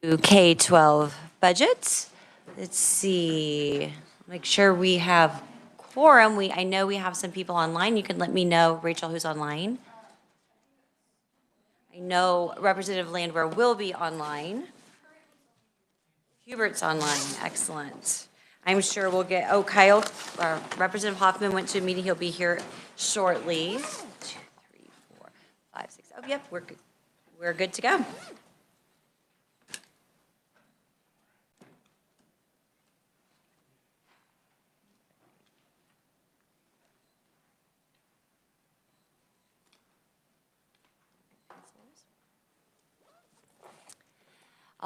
K-12 budget. Let's see, make sure we have quorum. I know we have some people online. You can let me know, Rachel, who's online. I know Representative Landwehr will be online. Hubert's online, excellent. I'm sure we'll get, Kyle, Representative Hoffman went to a meeting. He'll be here shortly. 2, 3, 4, 5, 6. Oh, yep, we're good. We're good to go.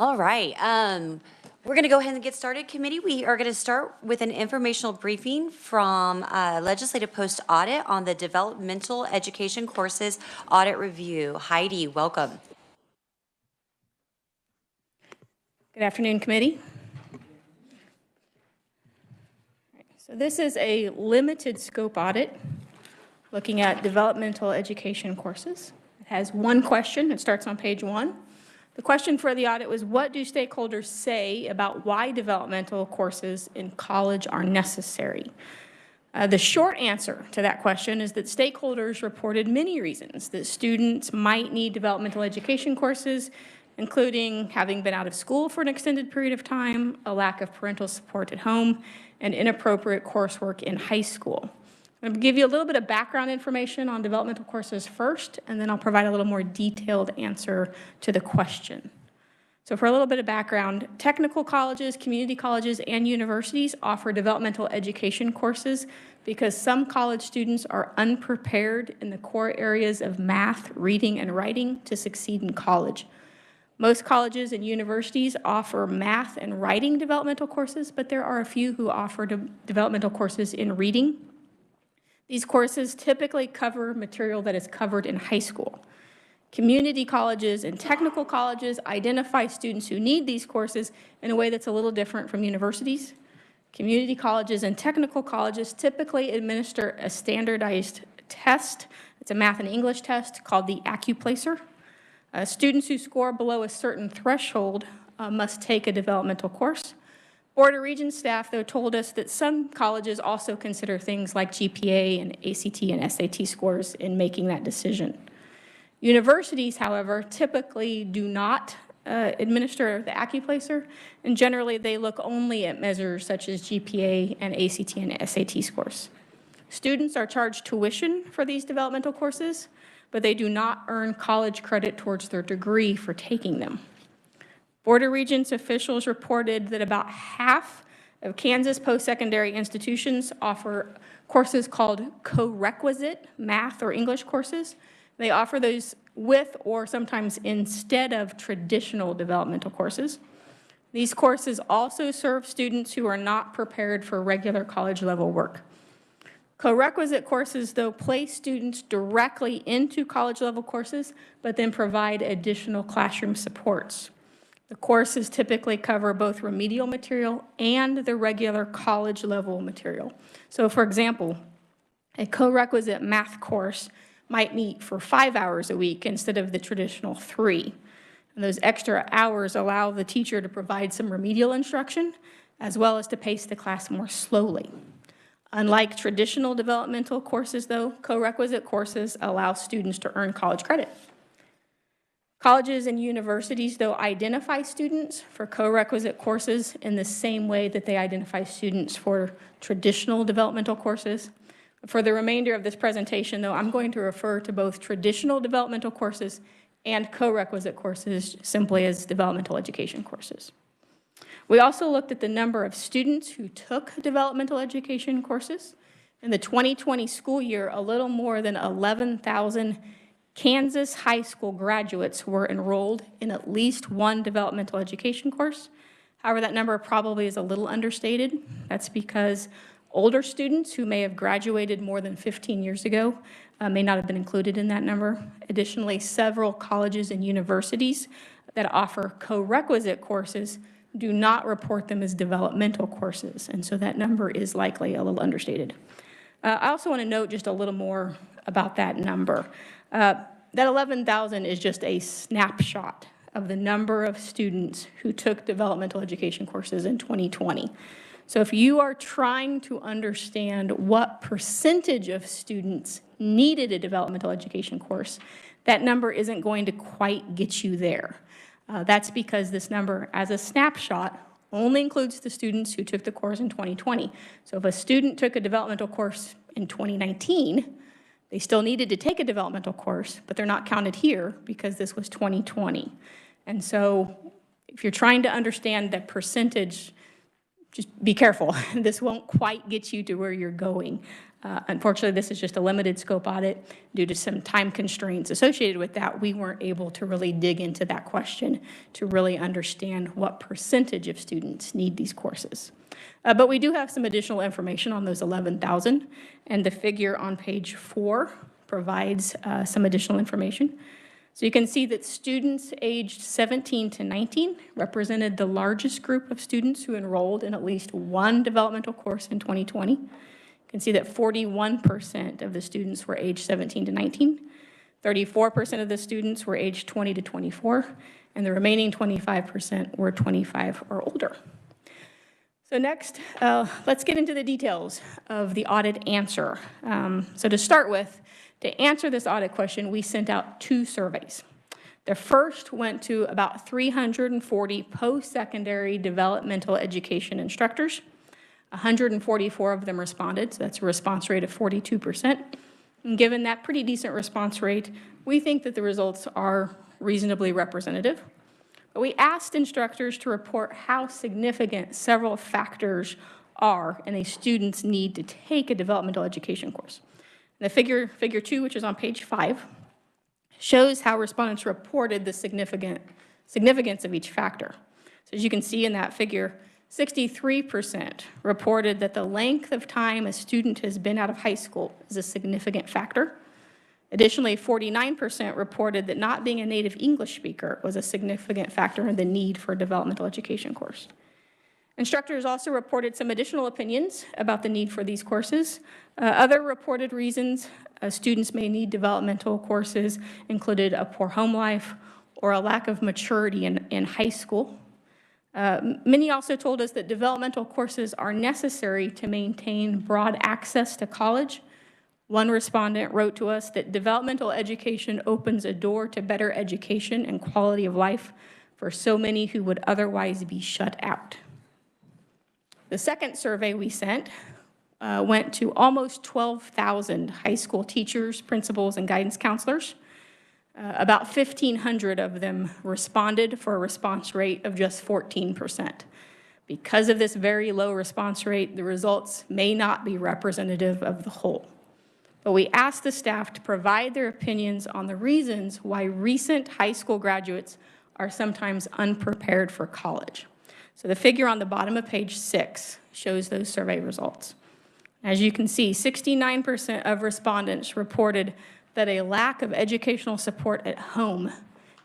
All right, we're going to go ahead and get started, committee. We are going to start with an informational briefing from Legislative Post Audit on the Developmental Education Courses Audit Review. Heidi, welcome. Good afternoon, committee. So this is a limited scope audit looking at developmental education courses. It has one question. It starts on page 1. The question for the audit was, what do stakeholders say about why developmental courses in college are necessary? The short answer to that question is that stakeholders reported many reasons that students might need developmental education courses, including having been out of school for an extended period of time, a lack of parental support at home, and inappropriate coursework in high school. I'm going to give you a little bit of background information on developmental courses first, and then I'll provide a little more detailed answer to the question. So for a little bit of background, technical colleges, community colleges, and universities offer developmental education courses because some college students are unprepared in the core areas of math, reading, and writing to succeed in college. Most colleges and universities offer math and writing developmental courses, but there are a few who offer developmental courses in reading. These courses typically cover material that is covered in high school. Community colleges and technical colleges identify students who need these courses in a way that's a little different from universities. Community colleges and technical colleges typically administer a standardized test. It's a math and English test called the AccuPlacer. Students who score below a certain threshold must take a developmental course. Board of Regents staff, though, told us that some colleges also consider things like GPA and ACT and SAT scores in making that decision. Universities, however, typically do not administer the AccuPlacer, and generally they look only at measures such as GPA and ACT and SAT scores. Students are charged tuition for these developmental courses, but they do not earn college credit towards their degree for taking them. Board of Regents officials reported that about half of Kansas post-secondary institutions offer courses called co-requisite math or English courses. They offer those with or sometimes instead of traditional developmental courses. These courses also serve students who are not prepared for regular college-level work. Co-requisite courses, though, place students directly into college-level courses, but then provide additional classroom supports. The courses typically cover both remedial material and the regular college-level material. So, for example, a co-requisite math course might meet for 5 hours a week instead of the traditional 3. And those extra hours allow the teacher to provide some remedial instruction, as well as to pace the class more slowly. Unlike traditional developmental courses, though, co-requisite courses allow students to earn college credit. Colleges and universities, though, identify students for co-requisite courses in the same way that they identify students for traditional developmental courses. For the remainder of this presentation, though, I'm going to refer to both traditional developmental courses and co-requisite courses simply as developmental education courses. We also looked at the number of students who took developmental education courses. In the 2020 school year, a little more than 11,000 Kansas high school graduates were enrolled in at least one developmental education course. However, that number probably is a little understated. That's because older students who may have graduated more than 15 years ago may not have been included in that number. Additionally, several colleges and universities that offer co-requisite courses do not report them as developmental courses, and so that number is likely a little understated. I also want to note just a little more about that number. That 11,000 is just a snapshot. of the number of students who took developmental education courses in 2020. So if you are trying to understand what percentage of students needed a developmental education course, that number isn't going to quite get you there. That's because this number, as a snapshot, only includes the students who took the course in 2020. So if a student took a developmental course in 2019, they still needed to take a developmental course, but they're not counted here because this was 2020. And so if you're trying to understand that percentage, just be careful. This won't quite get you to where you're going. Unfortunately, this is just a limited scope audit. Due to some time constraints associated with that, we weren't able to really dig into that question to really understand what percentage of students need these courses. But we do have some additional information on those 11,000, and the figure on page 4 provides some additional information. So you can see that students aged 17 to 19 represented the largest group of students who enrolled in at least one developmental course in 2020. You can see that 41% of the students were aged 17 to 19, 34% of the students were aged 20 to 24, and the remaining 25% were 25 or older. So next, let's get into the details of the audit answer. So to start with, to answer this audit question, we sent out 2 surveys. The first went to about 340 post-secondary developmental education instructors. 144 of them responded, so that's a response rate of 42%. And given that pretty decent response rate, we think that the results are reasonably representative. But we asked instructors to report how significant several factors are in a student's need to take a developmental education course. The figure 2, which is on page 5, shows how respondents reported the significance of each factor. So as you can see in that figure, 63% reported that the length of time a student has been out of high school is a significant factor. Additionally, 49% reported that not being a native English speaker was a significant factor in the need for a developmental education course. Instructors also reported some additional opinions about the need for these courses. Other reported reasons students may need developmental courses included a poor home life or a lack of maturity in high school. Many also told us that developmental courses are necessary to maintain broad access to college. One respondent wrote to us that developmental education opens a door to better education and quality of life for so many who would otherwise be shut out. The second survey we sent went to almost 12,000 high school teachers, principals, and guidance counselors. About 1,500 of them responded for a response rate of just 14%. Because of this very low response rate, the results may not be representative of the whole. But we asked the staff to provide their opinions on the reasons why recent high school graduates are sometimes unprepared for college. So the figure on the bottom of page 6 shows those survey results. As you can see, 69% of respondents reported that a lack of educational support at home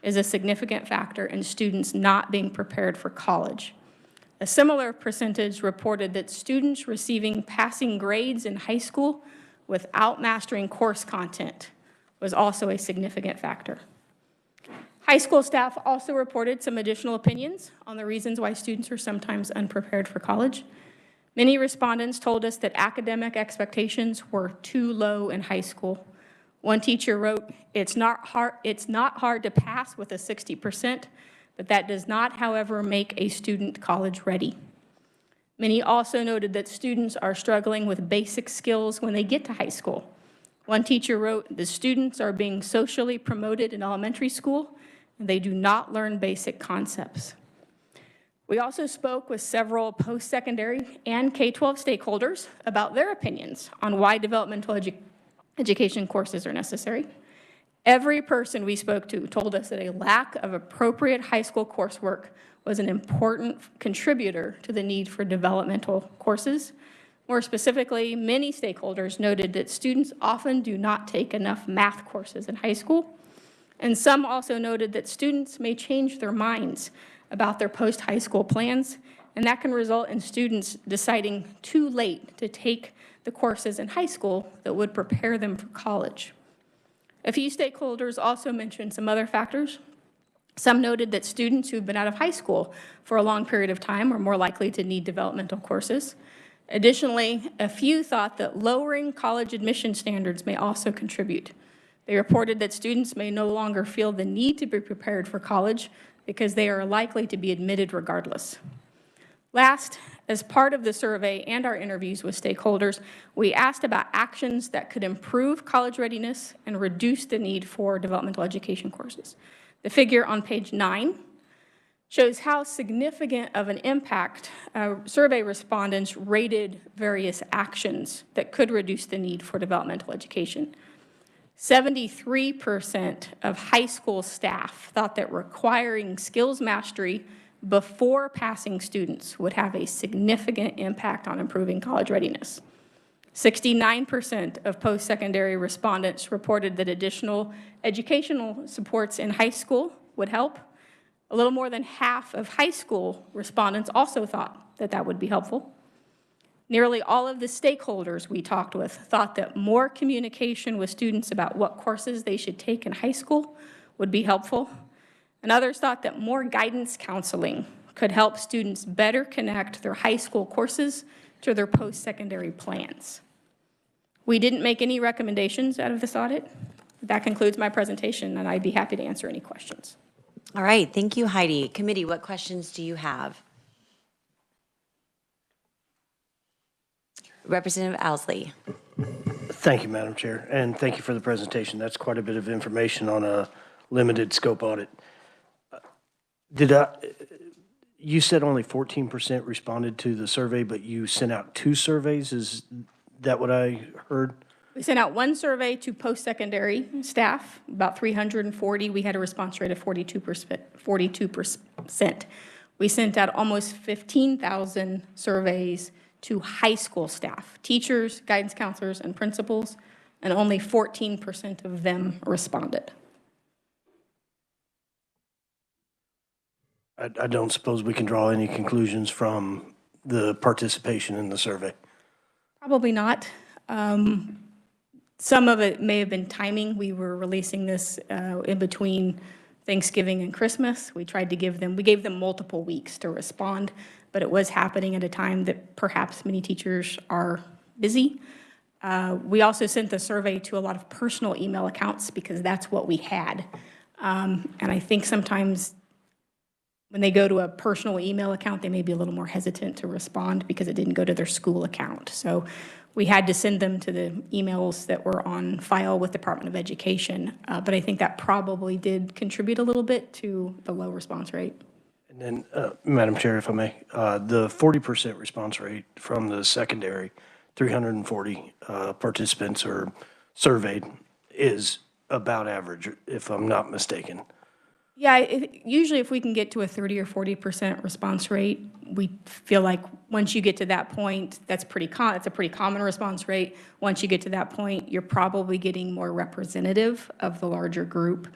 is a significant factor in students not being prepared for college. A similar percentage reported that students receiving passing grades in high school without mastering course content was also a significant factor. High school staff also reported some additional opinions on the reasons why students are sometimes unprepared for college. Many respondents told us that academic expectations were too low in high school. One teacher wrote, it's not hard to pass with a 60%, but that does not, however, make a student college ready. Many also noted that students are struggling with basic skills when they get to high school. One teacher wrote, the students are being socially promoted in elementary school, and they do not learn basic concepts. We also spoke with several post-secondary and K-12 stakeholders about their opinions on why developmental education courses are necessary. Every person we spoke to told us that a lack of appropriate high school coursework was an important contributor to the need for developmental courses. More specifically, many stakeholders noted that students often do not take enough math courses in high school. And some also noted that students may change their minds about their post-high school plans, and that can result in students deciding too late to take the courses in high school that would prepare them for college. A few stakeholders also mentioned some other factors. Some noted that students who've been out of high school for a long period of time are more likely to need developmental courses. Additionally, a few thought that lowering college admission standards may also contribute. They reported that students may no longer feel the need to be prepared for college because they are likely to be admitted regardless. Last, as part of the survey and our interviews with stakeholders, we asked about actions that could improve college readiness and reduce the need for developmental education courses. The figure on page 9 shows how significant of an impact survey respondents rated various actions that could reduce the need for developmental education. 73% of high school staff thought that requiring skills mastery before passing students would have a significant impact on improving college readiness. 69% of post-secondary respondents reported that additional educational supports in high school would help. A little more than half of high school respondents also thought that that would be helpful. Nearly all of the stakeholders we talked with thought that more communication with students about what courses they should take in high school would be helpful. And others thought that more guidance counseling could help students better connect their high school courses to their post-secondary plans. We didn't make any recommendations out of this audit. That concludes my presentation, and I'd be happy to answer any questions. All right, thank you, Heidi. Committee, what questions do you have? Representative Owsley. Thank you, Madam Chair, and thank you for the presentation. That's quite a bit of information on a limited scope audit. You said only 14% responded to the survey, but you sent out 2 surveys. Is that what I heard? We sent out one survey to post-secondary staff, about 340. We had a response rate of 42%. We sent out almost 15,000 surveys to high school staff, teachers, guidance counselors, and principals, and only 14% of them responded. I don't suppose we can draw any conclusions from the participation in the survey. Probably not. Some of it may have been timing. We were releasing this in between Thanksgiving and Christmas. We gave them multiple weeks to respond, but it was happening at a time that perhaps many teachers are busy. We also sent the survey to a lot of personal email accounts because that's what we had. And I think sometimes when they go to a personal email account, they may be a little more hesitant to respond because it didn't go to their school account. So we had to send them to the emails that were on file with Department of Education. But I think that probably did contribute a little bit to the low response rate. And then, Madam Chair, if I may, the 40% response rate from the secondary, 340 participants are surveyed, is about average, if I'm not mistaken. Yeah, usually if we can get to a 30 or 40% response rate, we feel like once you get to that point, it's a pretty common response rate. Once you get to that point, you're probably getting more representative of the larger group.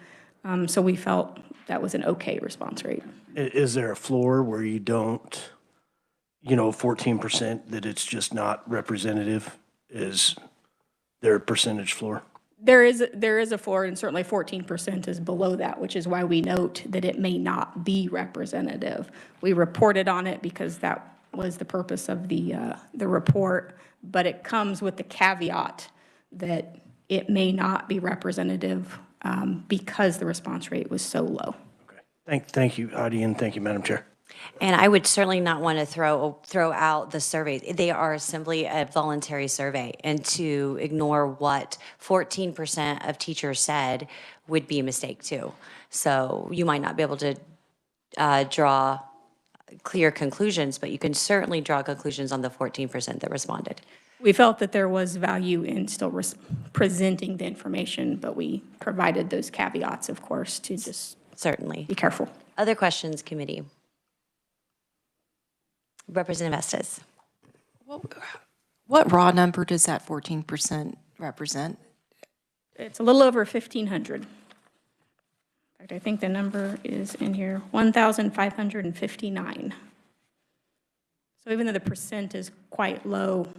So we felt that was an okay response rate. Is there a floor where you don't, 14%, that it's just not representative? Is there a percentage floor? There is a floor, and certainly 14% is below that, which is why we note that it may not be representative. We reported on it because that was the purpose of the report, but it comes with the caveat that it may not be representative because the response rate was so low. Okay. Thank you, Heidi, and thank you, Madam Chair. And I would certainly not want to throw out the surveys. They are simply a voluntary survey, and to ignore what 14% of teachers said would be a mistake too. So you might not be able to draw clear conclusions, but you can certainly draw conclusions on the 14% that responded. We felt that there was value in still presenting the information, but we provided those caveats, of course, to just certainly be careful. Other questions, committee? Representative Usds. What raw number does that 14% represent? It's a little over 1,500. In fact, I think the number is in here, 1,559. So even though the percent is quite low,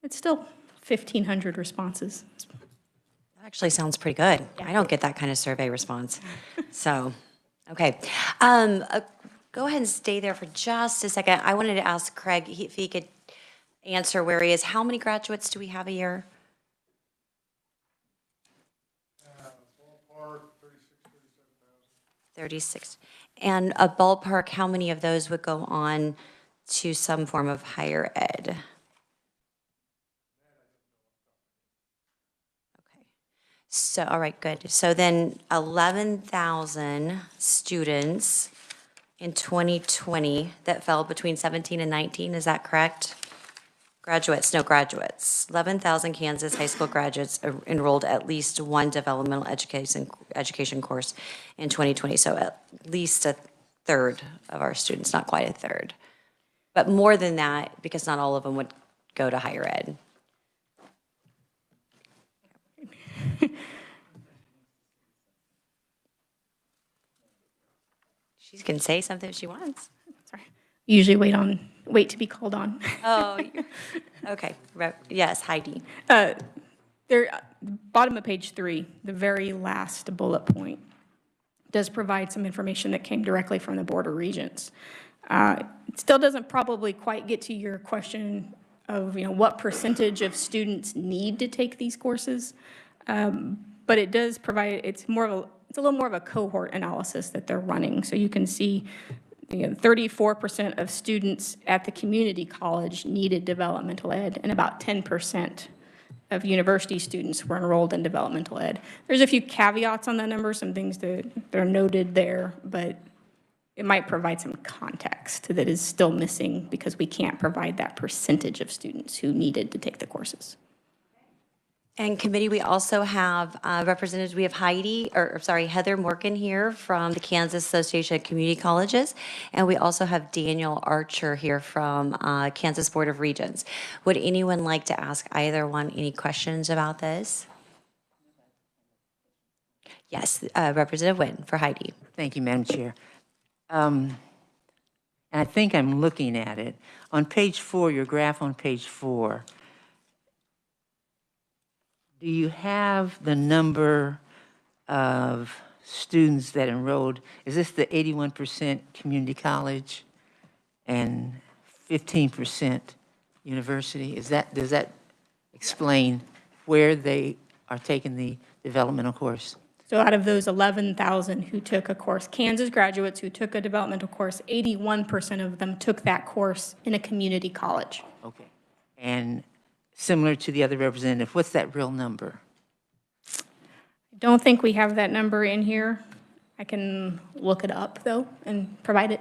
it's still 1,500 responses. That actually sounds pretty good. I don't get that kind of survey response. So, Okay. Go ahead and stay there for just a second. I wanted to ask Craig if he could answer where he is. How many graduates do we have a year? Ballpark, 36. And a ballpark, how many of those would go on to some form of higher ed? Okay. So, all right, good. So then 11,000 students in 2020 that fell between 17 and 19, is that correct? Graduates, no graduates. 11,000 Kansas high school graduates enrolled at least one developmental education course in 2020. So at least a third of our students, not quite a third. But more than that, because not all of them would go to higher ed. She can say something if she wants. Sorry. Usually wait to be called on. Oh, okay. Yes, Heidi. Bottom of page 3, the very last bullet point, does provide some information that came directly from the Board of Regents. It still doesn't probably quite get to your question of, what percentage of students need to take these courses. But it does provide, it's a little more of a cohort analysis that they're running. So you can see 34% of students at the community college needed developmental ed, and about 10% of university students were enrolled in developmental ed. There's a few caveats on that number, some things that are noted there, but it might provide some context that is still missing because we can't provide that percentage of students who needed to take the courses. And committee, we also have representatives, we have Heather Morgan here from the Kansas Association of Community Colleges, and we also have Daniel Archer here from Kansas Board of Regents. Would anyone like to ask either one any questions about this? Yes, Representative Nguyen for Heidi. Thank you, Madam Chair. And I think I'm looking at it. On page 4, your graph on page 4, do you have the number of students that enrolled? Is this the 81% community college and 15% university? Does that explain where they are taking the developmental course? So out of those 11,000 who took a course, Kansas graduates who took a developmental course, 81% of them took that course in a community college. Okay. And similar to the other representative, what's that real number? Don't think we have that number in here. I can look it up, though, and provide it.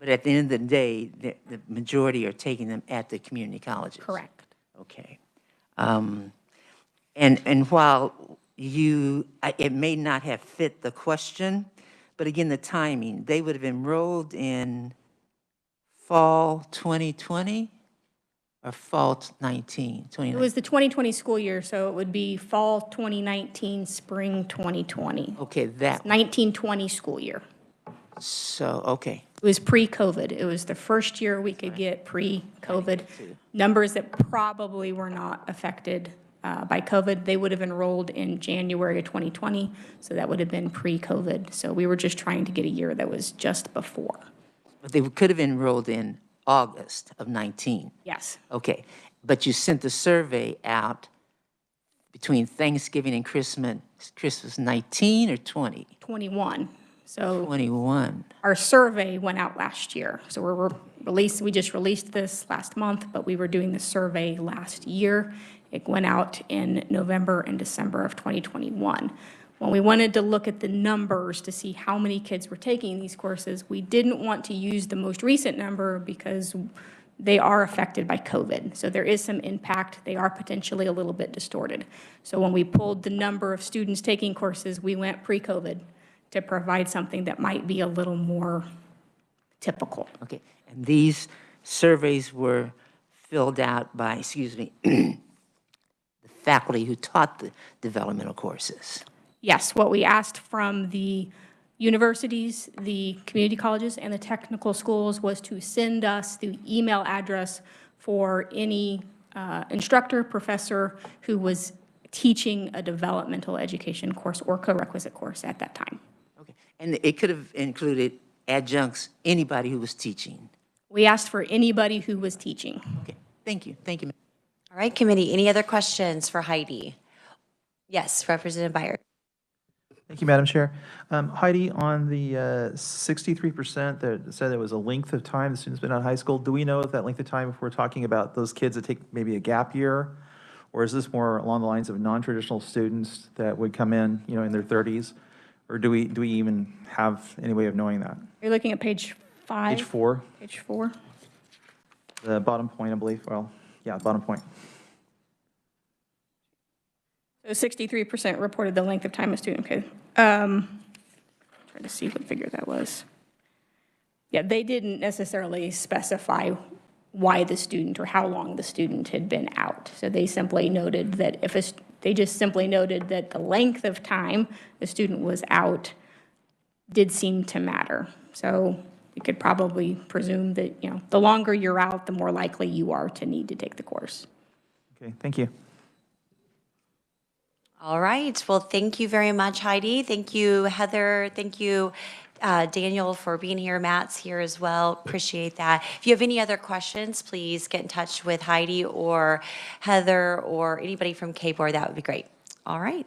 But at the end of the day, the majority are taking them at the community colleges? Correct. Okay. And while it may not have fit the question, but again, the timing, they would have enrolled in fall 2020 or fall 2019? It was the 2020 school year, so it would be fall 2019, spring 2020. Okay, that, 1920 school year. so, okay. It was pre-COVID. It was the first year we could get pre-COVID. Numbers that probably were not affected by COVID, they would have enrolled in January of 2020, so that would have been pre-COVID. So we were just trying to get a year that was just before. But they could have enrolled in August of 19. Yes. Okay, but you sent the survey out between Thanksgiving and Christmas 19 or 20? 21. So 21. our survey went out last year. So we just released this last month, but we were doing the survey last year. It went out in November and December of 2021. When we wanted to look at the numbers to see how many kids were taking these courses, we didn't want to use the most recent number because they are affected by COVID. So there is some impact. They are potentially a little bit distorted. So when we pulled the number of students taking courses, we went pre-COVID to provide something that might be a little more typical. Okay, and these surveys were filled out by, the faculty who taught the developmental courses? Yes, what we asked from the universities, the community colleges, and the technical schools was to send us the email address for any instructor, professor who was teaching a developmental education course or co-requisite course at that time. Okay, And it could have included adjuncts, anybody who was teaching. We asked for anybody who was teaching. Okay, thank you, thank you. All right, committee, any other questions for Heidi? Yes, Representative Byers. Thank you, Madam Chair. Heidi, on the 63% that said it was a length of time the student's been out of high school, do we know if that length of time, if we're talking about those kids that take maybe a gap year? Or is this more along the lines of non-traditional students that would come in, in their 30s? Or do we even have any way of knowing that? You're looking at page 5? Page 4, Page 4. the bottom point, I believe. Well, yeah, bottom point. So 63% reported the length of time a student, okay. Trying to see what figure that was. Yeah, they didn't necessarily specify why the student or how long the student had been out. So they simply noted that they just simply noted that the length of time the student was out did seem to matter. So you could probably presume that, the longer you're out, the more likely you are to need to take the course. Okay, thank you. All right, well, thank you very much, Heidi. Thank you, Heather. Thank you, Daniel, for being here. Matt's here as well. Appreciate that. If you have any other questions, please get in touch with Heidi or Heather or anybody from K-Board. That would be great. All right.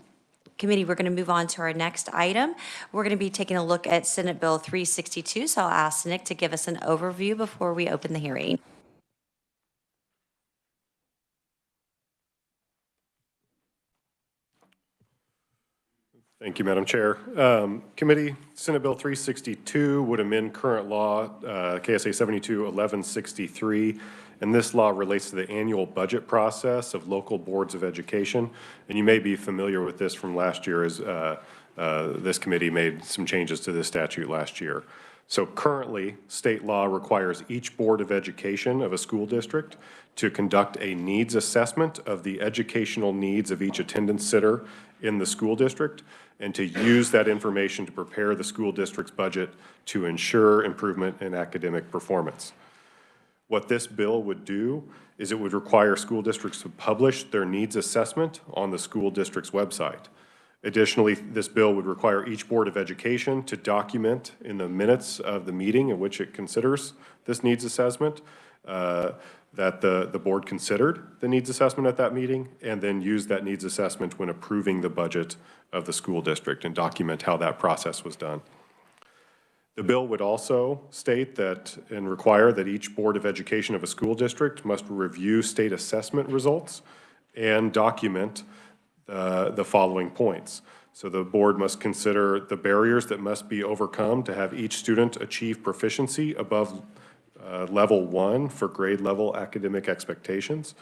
Committee, we're going to move on to our next item. We're going to be taking a look at Senate Bill 362. So I'll ask Nick to give us an overview before we open the hearing. Thank you, Madam Chair. Committee, Senate Bill 362 would amend current law, KSA 72-1163, and this law relates to the annual budget process of local boards of education. And you may be familiar with this from last year as this committee made some changes to this statute last year. So currently, state law requires each board of education of a school district to conduct a needs assessment of the educational needs of each attendance sitter in the school district, and to use that information to prepare the school district's budget to ensure improvement in academic performance. What this bill would do is it would require school districts to publish their needs assessment on the school district's website. Additionally, this bill would require each board of education to document in the minutes of the meeting in which it considers this needs assessment that the board considered the needs assessment at that meeting, and then use that needs assessment when approving the budget of the school district and document how that process was done. The bill would also state that and require that each board of education of a school district must review state assessment results and document the following points. So the board must consider the barriers that must be overcome to have each student achieve proficiency above level 1 for grade level academic expectations,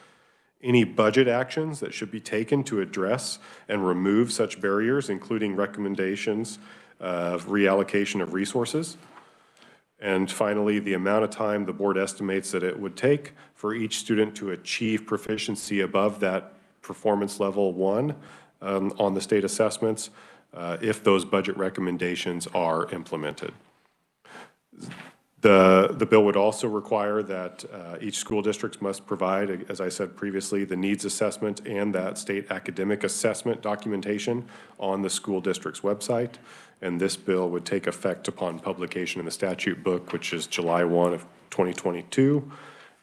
any budget actions that should be taken to address and remove such barriers, including recommendations of reallocation of resources, and finally, the amount of time the board estimates that it would take for each student to achieve proficiency above that performance level 1 on the state assessments if those budget recommendations are implemented. The bill would also require that each school district must provide, as I said previously, the needs assessment and that state academic assessment documentation on the school district's website. And this bill would take effect upon publication in the statute book, which is July 1 of 2022.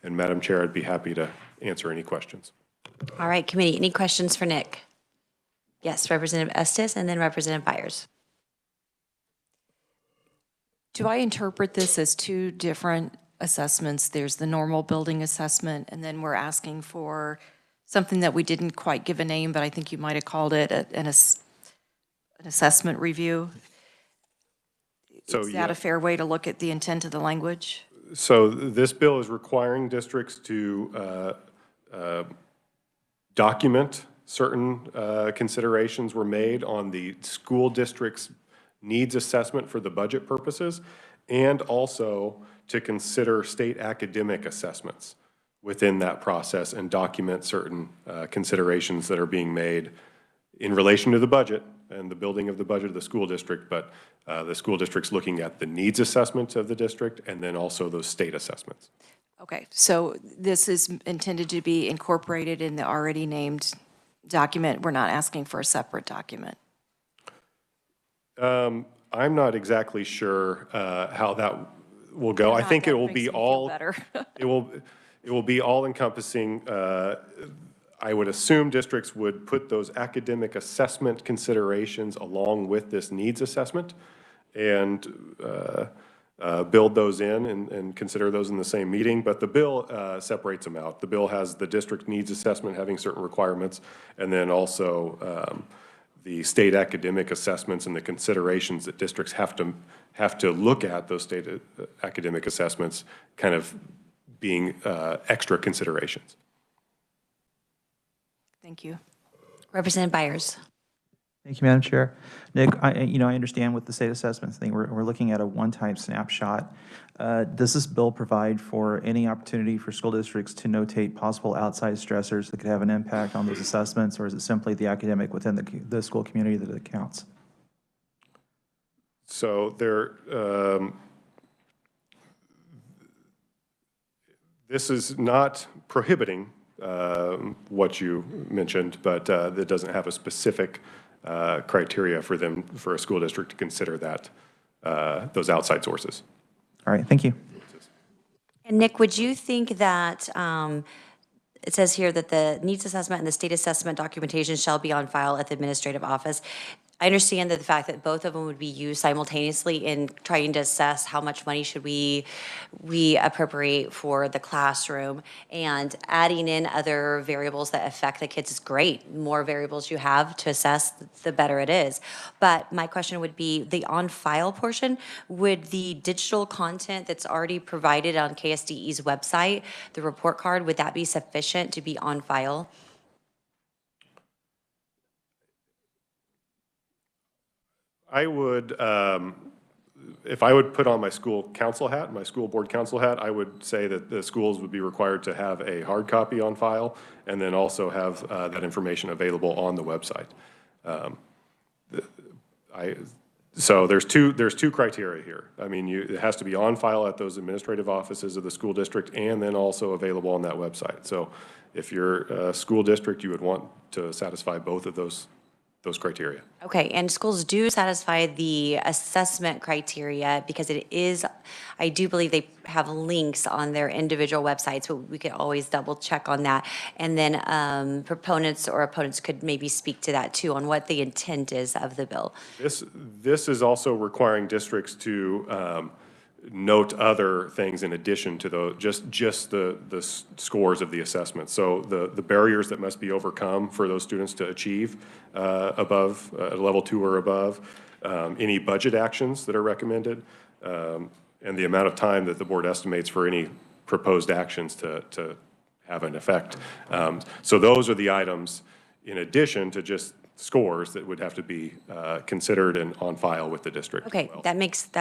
And Madam Chair, I'd be happy to answer any questions. All right, committee, any questions for Nick? Yes, Representative Usds and then Representative Byers. Do I interpret this as two different assessments? There's the normal building assessment, and then we're asking for something that we didn't quite give a name, but I think you might have called it an assessment review. So, Is that a fair way to look at the intent of the language? So this bill is requiring districts to document certain considerations were made on the school district's needs assessment for the budget purposes, and also to consider state academic assessments within that process and document certain considerations that are being made in relation to the budget and the building of the budget of the school district, but the school district's looking at the needs assessments of the district and then also those state assessments. Okay, so this is intended to be incorporated in the already named document. We're not asking for a separate document. I'm not exactly sure how that will go. I think it That will makes be me feel all, better. it will be all encompassing. I would assume districts would put those academic assessment considerations along with this needs assessment and build those in and consider those in the same meeting, but the bill separates them out. The bill has the district needs assessment having certain requirements, and then also the state academic assessments and the considerations that districts have to look at those state academic assessments kind of being extra considerations. Thank you. Representative Byers. Thank you, Madam Chair. Nick, I understand with the state assessments thing, we're looking at a one-time snapshot. Does this bill provide for any opportunity for school districts to notate possible outside stressors that could have an impact on those assessments, or is it simply the academic within the school community that it counts? So this is not prohibiting what you mentioned, but it doesn't have a specific criteria for a school district to consider that, those outside sources. All right, thank you. And Nick, would you think that, it says here that the needs assessment and the state assessment documentation shall be on file at the administrative office. I understand that the fact that both of them would be used simultaneously in trying to assess how much money should we appropriate for the classroom, and adding in other variables that affect the kids is great. The more variables you have to assess, the better it is. But my question would be the on-file portion. Would the digital content that's already provided on KSDE's website, the report card, would that be sufficient to be on file? I would, if I would put on my school council hat, my school board council hat, I would say that the schools would be required to have a hard copy on file and then also have that information available on the website. So there's two criteria here. I mean, it has to be on file at those administrative offices of the school district and then also available on that website. So if you're a school district, you would want to satisfy both of those criteria. Okay, and schools do satisfy the assessment criteria because it is, I do believe they have links on their individual websites, but we could always double check on that. And then proponents or opponents could maybe speak to that too, on what the intent is of the bill. This is also requiring districts to note other things in addition to just the scores of the assessment. So the barriers that must be overcome for those students to achieve above level 2 or above, any budget actions that are recommended, and the amount of time that the board estimates for any proposed actions to have an effect. So those are the items in addition to just scores that would have to be considered and on file with the district. Okay, as well. that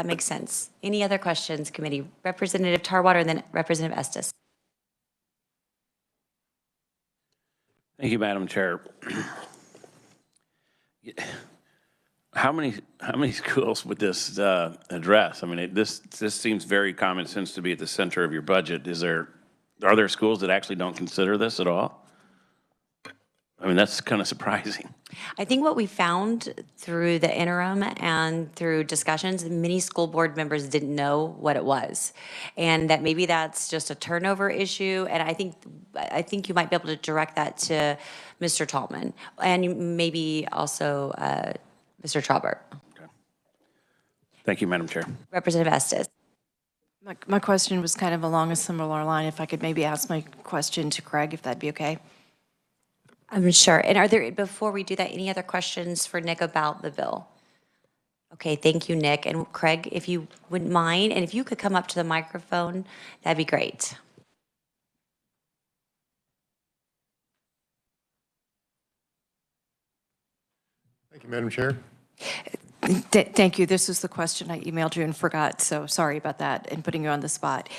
makes sense. Any other questions, committee? Representative Tarwater and then Representative Estes. Thank you, Madam Chair. How many schools would this address? I mean, this seems very common sense to be at the center of your budget. Are there schools that actually don't consider this at all? I mean, that's kind of surprising. I think what we found through the interim and through discussions, many school board members didn't know what it was. And that maybe that's just a turnover issue. And I think you might be able to direct that to Mr. Tallman and maybe also Mr. Traubert. Okay. Thank you, Madam Chair. Representative Estes. My question was kind of along a similar line. If I could maybe ask my question to Craig, if that'd be okay. I'm sure. And are there, before we do that, any other questions for Nick about the bill? Okay, thank you, Nick. And Craig, if you wouldn't mind, and if you could come up to the microphone, that'd be great. Thank you, Madam Chair. Thank you. This was the question I emailed you and forgot, so sorry about that and putting you on the spot.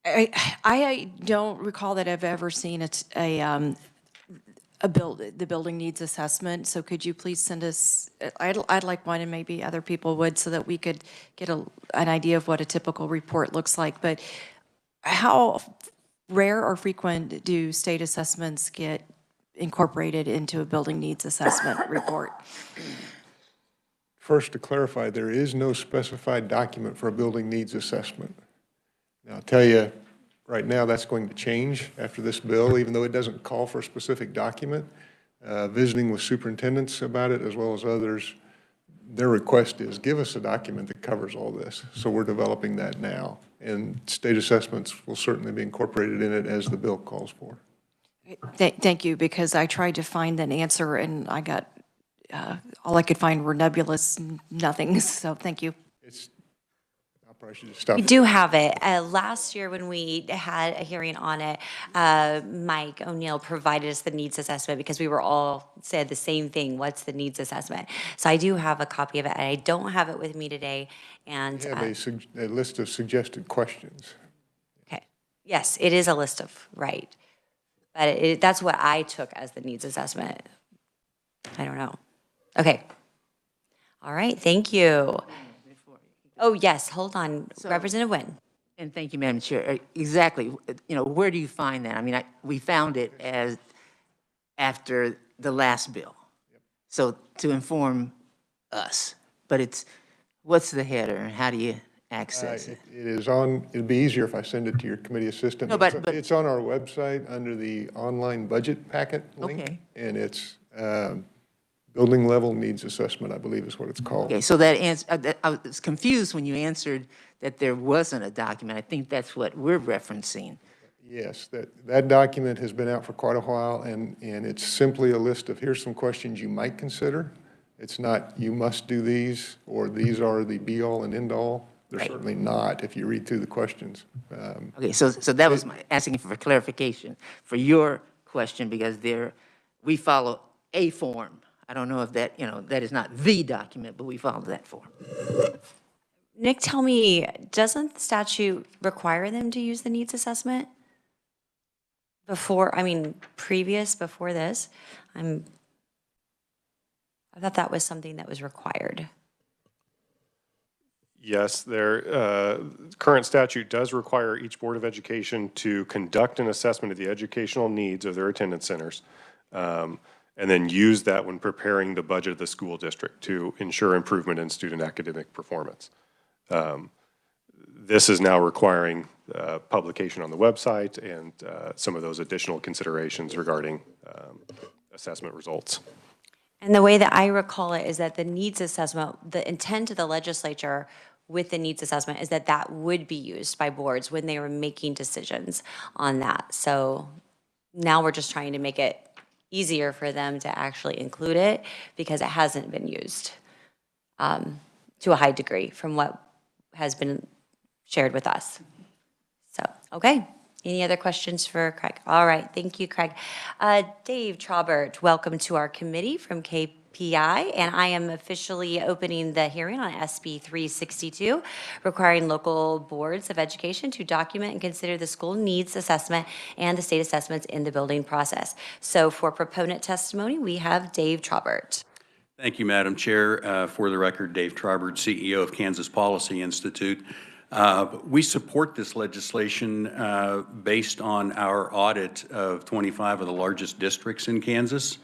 I don't recall that I've ever seen the building needs assessment, so could you please send us, I'd like one and maybe other people would, so that we could get an idea of what a typical report looks like. But how rare or frequent do state assessments get incorporated into a building needs assessment report? First, to clarify, there is no specified document for a building needs assessment. Now, I'll tell you, right now, that's going to change after this bill, even though it doesn't call for a specific document. Visiting with superintendents about it, as well as others, their request is, give us a document that covers all this. So we're developing that now. And state assessments will certainly be incorporated in it as the bill calls for. Thank you, because I tried to find an answer and I got, all I could find were nebulous nothings, so thank you. I probably should just stop. We do have it. Last year when we had a hearing on it, Mike O'Neill provided us the needs assessment because we were all said the same thing, what's the needs assessment? So I do have a copy of it. I don't have it with me today. And We have a list of suggested questions. okay, yes, it is a list of, right. But that's what I took as the needs assessment. I don't know. Okay. All right, thank you. Oh, yes, hold on. Representative Nguyen. And thank you, Madam Chair. Exactly, where do you find that? I mean, we found it as after the last bill. So to inform us, but what's the header and how do you access it? It is on, it'd be easier if I send it to your committee assistant. No, but It's on our website under the online budget packet link. Okay. And it's building level needs assessment, I believe is what it's called. Okay, so that answer, I was confused when you answered that there wasn't a document. I think that's what we're referencing. Yes, that document has been out for quite a while, and it's simply a list of here's some questions you might consider. It's not you must do these, or these are the be-all and end-all. They're Right. certainly not if you read through the questions. Okay, so that was asking for clarification for your question, because we follow a form. I don't know if that, that is not the document, but we follow that form. Nick, tell me, doesn't the statute require them to use the needs assessment? Before this? I thought that was something that was required. Yes, current statute does require each Board of Education to conduct an assessment of the educational needs of their attendance centers, and then use that when preparing the budget of the school district to ensure improvement in student academic performance. This is now requiring publication on the website and some of those additional considerations regarding assessment results. And the way that I recall it is that the needs assessment, the intent of the legislature with the needs assessment is that that would be used by boards when they were making decisions on that. So now we're just trying to make it easier for them to actually include it because it hasn't been used to a high degree from what has been shared with us. So, okay. Any other questions for Craig? All right, thank you, Craig. Dave Traubert, welcome to our committee from KPI, and I am officially opening the hearing on SB 362, requiring local boards of education to document and consider the school needs assessment and the state assessments in the building process. So for proponent testimony, we have Dave Traubert. Thank you, Madam Chair. For the record, Dave Traubert, CEO of Kansas Policy Institute. We support this legislation based on our audit of 25 of the largest districts in Kansas.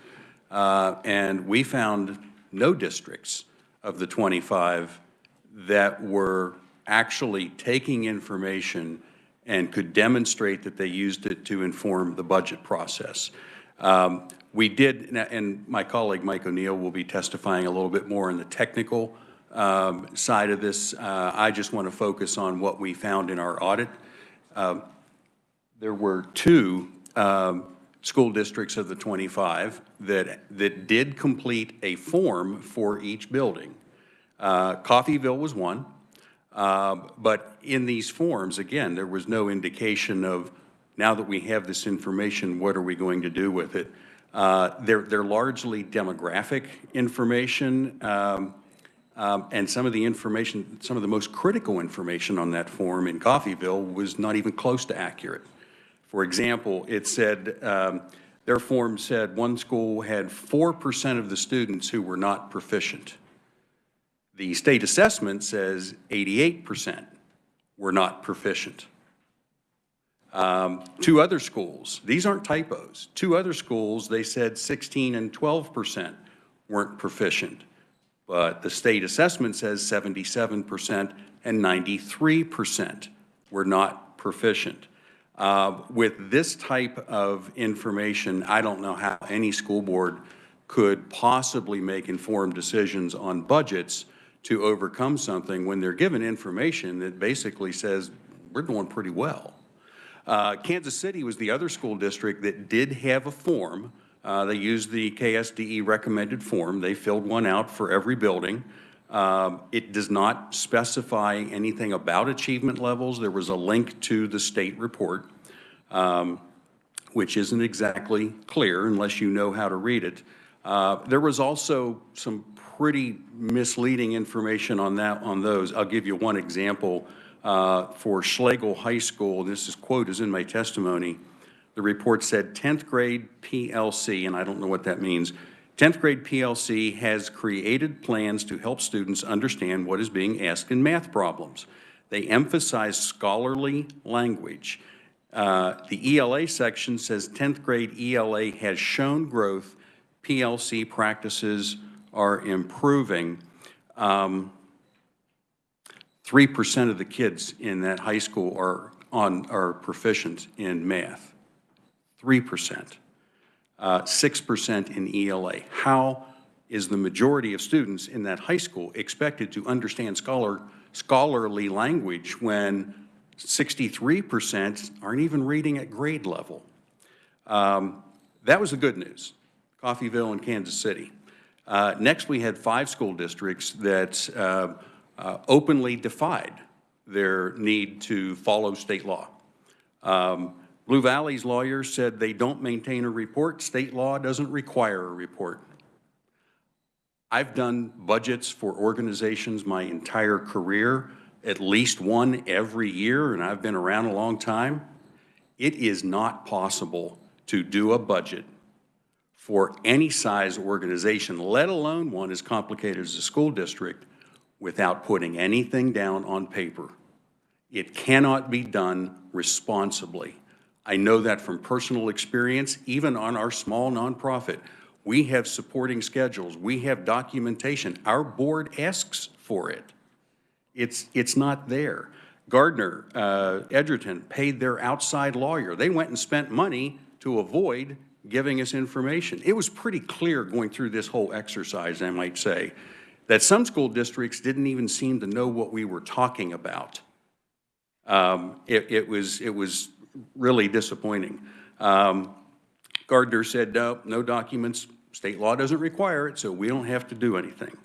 And we found no districts of the 25 that were actually taking information and could demonstrate that they used it to inform the budget process. We did, and my colleague Mike O'Neill will be testifying a little bit more in the technical side of this. I just want to focus on what we found in our audit. There were two school districts of the 25 that did complete a form for each building. Coffeyville was one, but in these forms, again, there was no indication of, now that we have this information, what are we going to do with it? They're largely demographic information, and some of the information, some of the most critical information on that form in Coffeyville was not even close to accurate. For example, it said, their form said one school had 4% of the students who were not proficient. The state assessment says 88% were not proficient. Two other schools, these aren't typos, two other schools, they said 16 and 12% weren't proficient. but the state assessment says 77% and 93% were not proficient. With this type of information, I don't know how any school board could possibly make informed decisions on budgets to overcome something when they're given information that basically says, we're doing pretty well. Kansas City was the other school district that did have a form. They used the KSDE recommended form. They filled one out for every building. It does not specify anything about achievement levels. There was a link to the state report, which isn't exactly clear unless you know how to read it. There was also some pretty misleading information on those. I'll give you one example. For Schlegel High School, quote is in my testimony, the report said 10th grade PLC, and I don't know what that means. 10th grade PLC has created plans to help students understand what is being asked in math problems. They emphasize scholarly language. The ELA section says 10th grade ELA has shown growth. PLC practices are improving. 3% of the kids in that high school are proficient in math. 3%. 6% in ELA. How is the majority of students in that high school expected to understand scholarly language when 63% aren't even reading at grade level? That was the good news, Coffeyville and Kansas City. Next, we had 5 school districts that openly defied their need to follow state law. Blue Valley's lawyers said they don't maintain a report. State law doesn't require a report. I've done budgets for organizations my entire career, at least one every year, and I've been around a long time. It is not possible to do a budget for any size organization, let alone one as complicated as a school district, without putting anything down on paper. It cannot be done responsibly. I know that from personal experience. Even on our small nonprofit, we have supporting schedules, we have documentation. Our board asks for it. It's not there. Gardner, Edgerton paid their outside lawyer. They went and spent money to avoid giving us information. It was pretty clear going through this whole exercise, I might say, that some school districts didn't even seem to know what we were talking about. It was really disappointing. Gardner said, no documents, state law doesn't require it, so we don't have to do anything.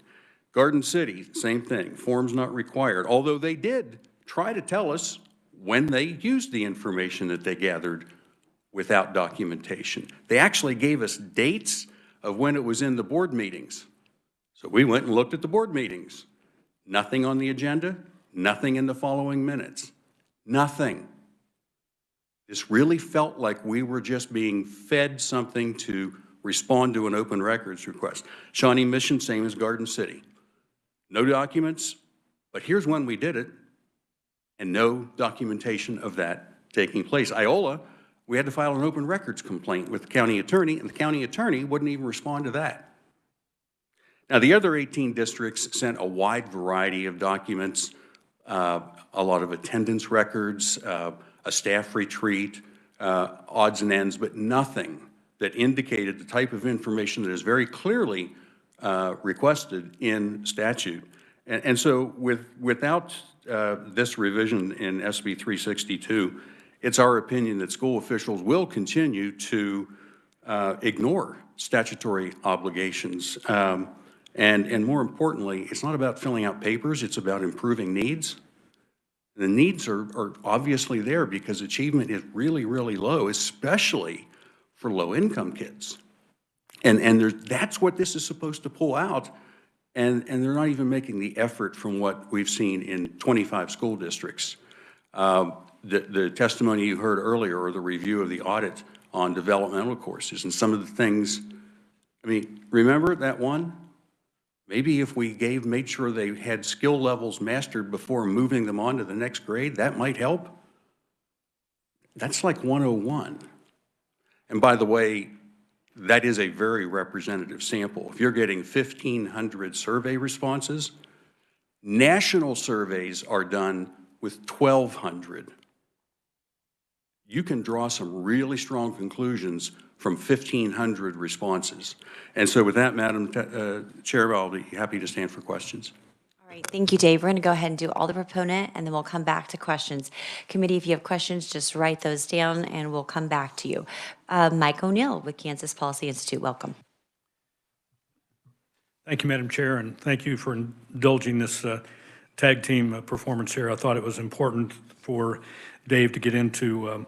Garden City, same thing, forms not required, although they did try to tell us when they used the information that they gathered without documentation. They actually gave us dates of when it was in the board meetings. So we went and looked at the board meetings. Nothing on the agenda, nothing in the following minutes, nothing. This really felt like we were just being fed something to respond to an open records request. Shawnee Mission, same as Garden City. No documents, but here's when we did it, and no documentation of that taking place. Iola, we had to file an open records complaint with the county attorney, and the county attorney wouldn't even respond to that. Now, the other 18 districts sent a wide variety of documents, a lot of attendance records, a staff retreat, odds and ends, but nothing that indicated the type of information that is very clearly requested in statute. And so without this revision in SB 362, it's our opinion that school officials will continue to ignore statutory obligations. And more importantly, it's not about filling out papers, it's about improving needs. The needs are obviously there because achievement is really, really low, especially for low-income kids. And that's what this is supposed to pull out, and they're not even making the effort from what we've seen in 25 school districts. The testimony you heard earlier, or the review of the audit on developmental courses, and some of the things, I mean, remember that one? Maybe if we made sure they had skill levels mastered before moving them on to the next grade, that might help. That's like 101. And by the way, that is a very representative sample. If you're getting 1,500 survey responses, national surveys are done with 1,200. You can draw some really strong conclusions from 1,500 responses. And so with that, Madam Chair, I'll be happy to stand for questions. All right, thank you, Dave. We're going to go ahead and do all the proponent, and then we'll come back to questions. Committee, if you have questions, just write those down, and we'll come back to you. Mike O'Neill with Kansas Policy Institute, welcome. Thank you, Madam Chair, and thank you for indulging this tag team performance here. I thought it was important for Dave to get into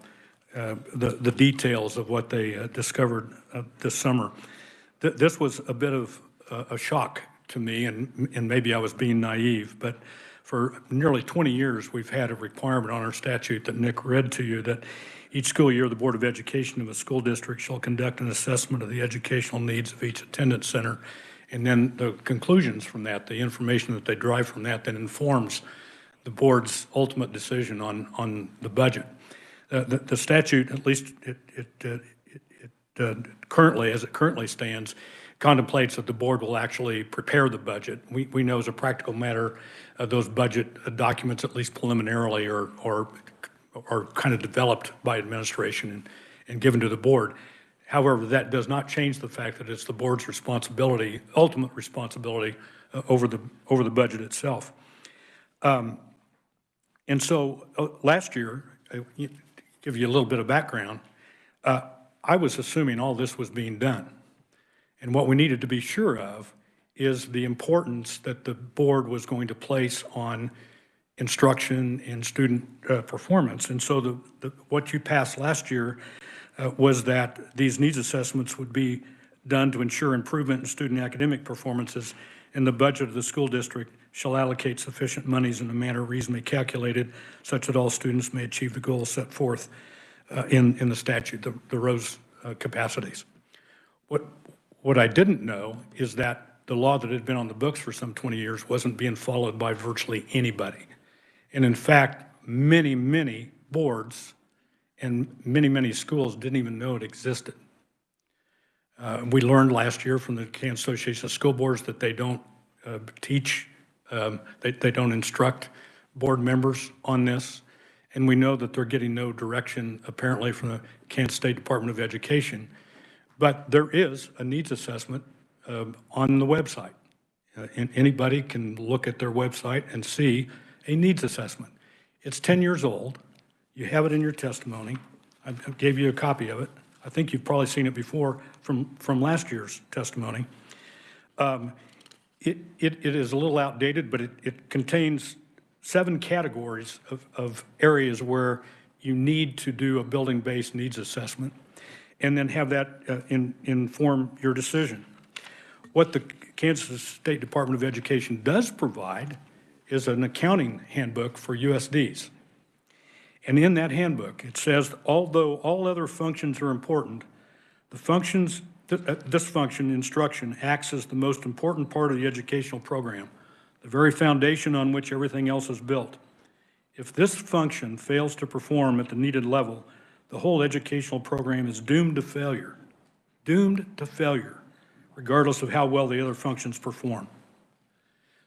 the details of what they discovered this summer. This was a bit of a shock to me, and maybe I was being naive, but for nearly 20 years, we've had a requirement on our statute that Nick read to you that each school year, the Board of Education of a school district shall conduct an assessment of the educational needs of each attendance center. And then the conclusions from that, the information that they derive from that informs the board's ultimate decision on the budget. The statute, at least currently, as it currently stands, contemplates that the board will actually prepare the budget. We know as a practical matter, those budget documents, at least preliminarily, are kind of developed by administration and given to the board. However, that does not change the fact that it's the board's responsibility, ultimate responsibility, over the budget itself. And so last year, give you a little bit of background, I was assuming all this was being done. And what we needed to be sure of is the importance that the board was going to place on instruction and student performance. And so what you passed last year was that these needs assessments would be done to ensure improvement in student academic performances, and the budget of the school district shall allocate sufficient monies in a manner reasonably calculated such that all students may achieve the goals set forth in the statute, the Rose capacities. What I didn't know is that the law that had been on the books for some 20 years wasn't being followed by virtually anybody. And in fact, many, many boards and many, many schools didn't even know it existed. We learned last year from the Kansas Association of School Boards that they don't teach, they don't instruct board members on this. And we know that they're getting no direction apparently from the Kansas State Department of Education. But there is a needs assessment on the website. And anybody can look at their website and see a needs assessment. It's 10 years old. You have it in your testimony. I gave you a copy of it. I think you've probably seen it before from last year's testimony. It is a little outdated, but it contains 7 categories of areas where you need to do a building-based needs assessment and then have that inform your decision. What the Kansas State Department of Education does provide is an accounting handbook for USDs. And in that handbook, it says, although all other functions are important, the functions, this function, instruction, acts as the most important part of the educational program, the very foundation on which everything else is built. If this function fails to perform at the needed level, the whole educational program is doomed to failure, regardless of how well the other functions perform.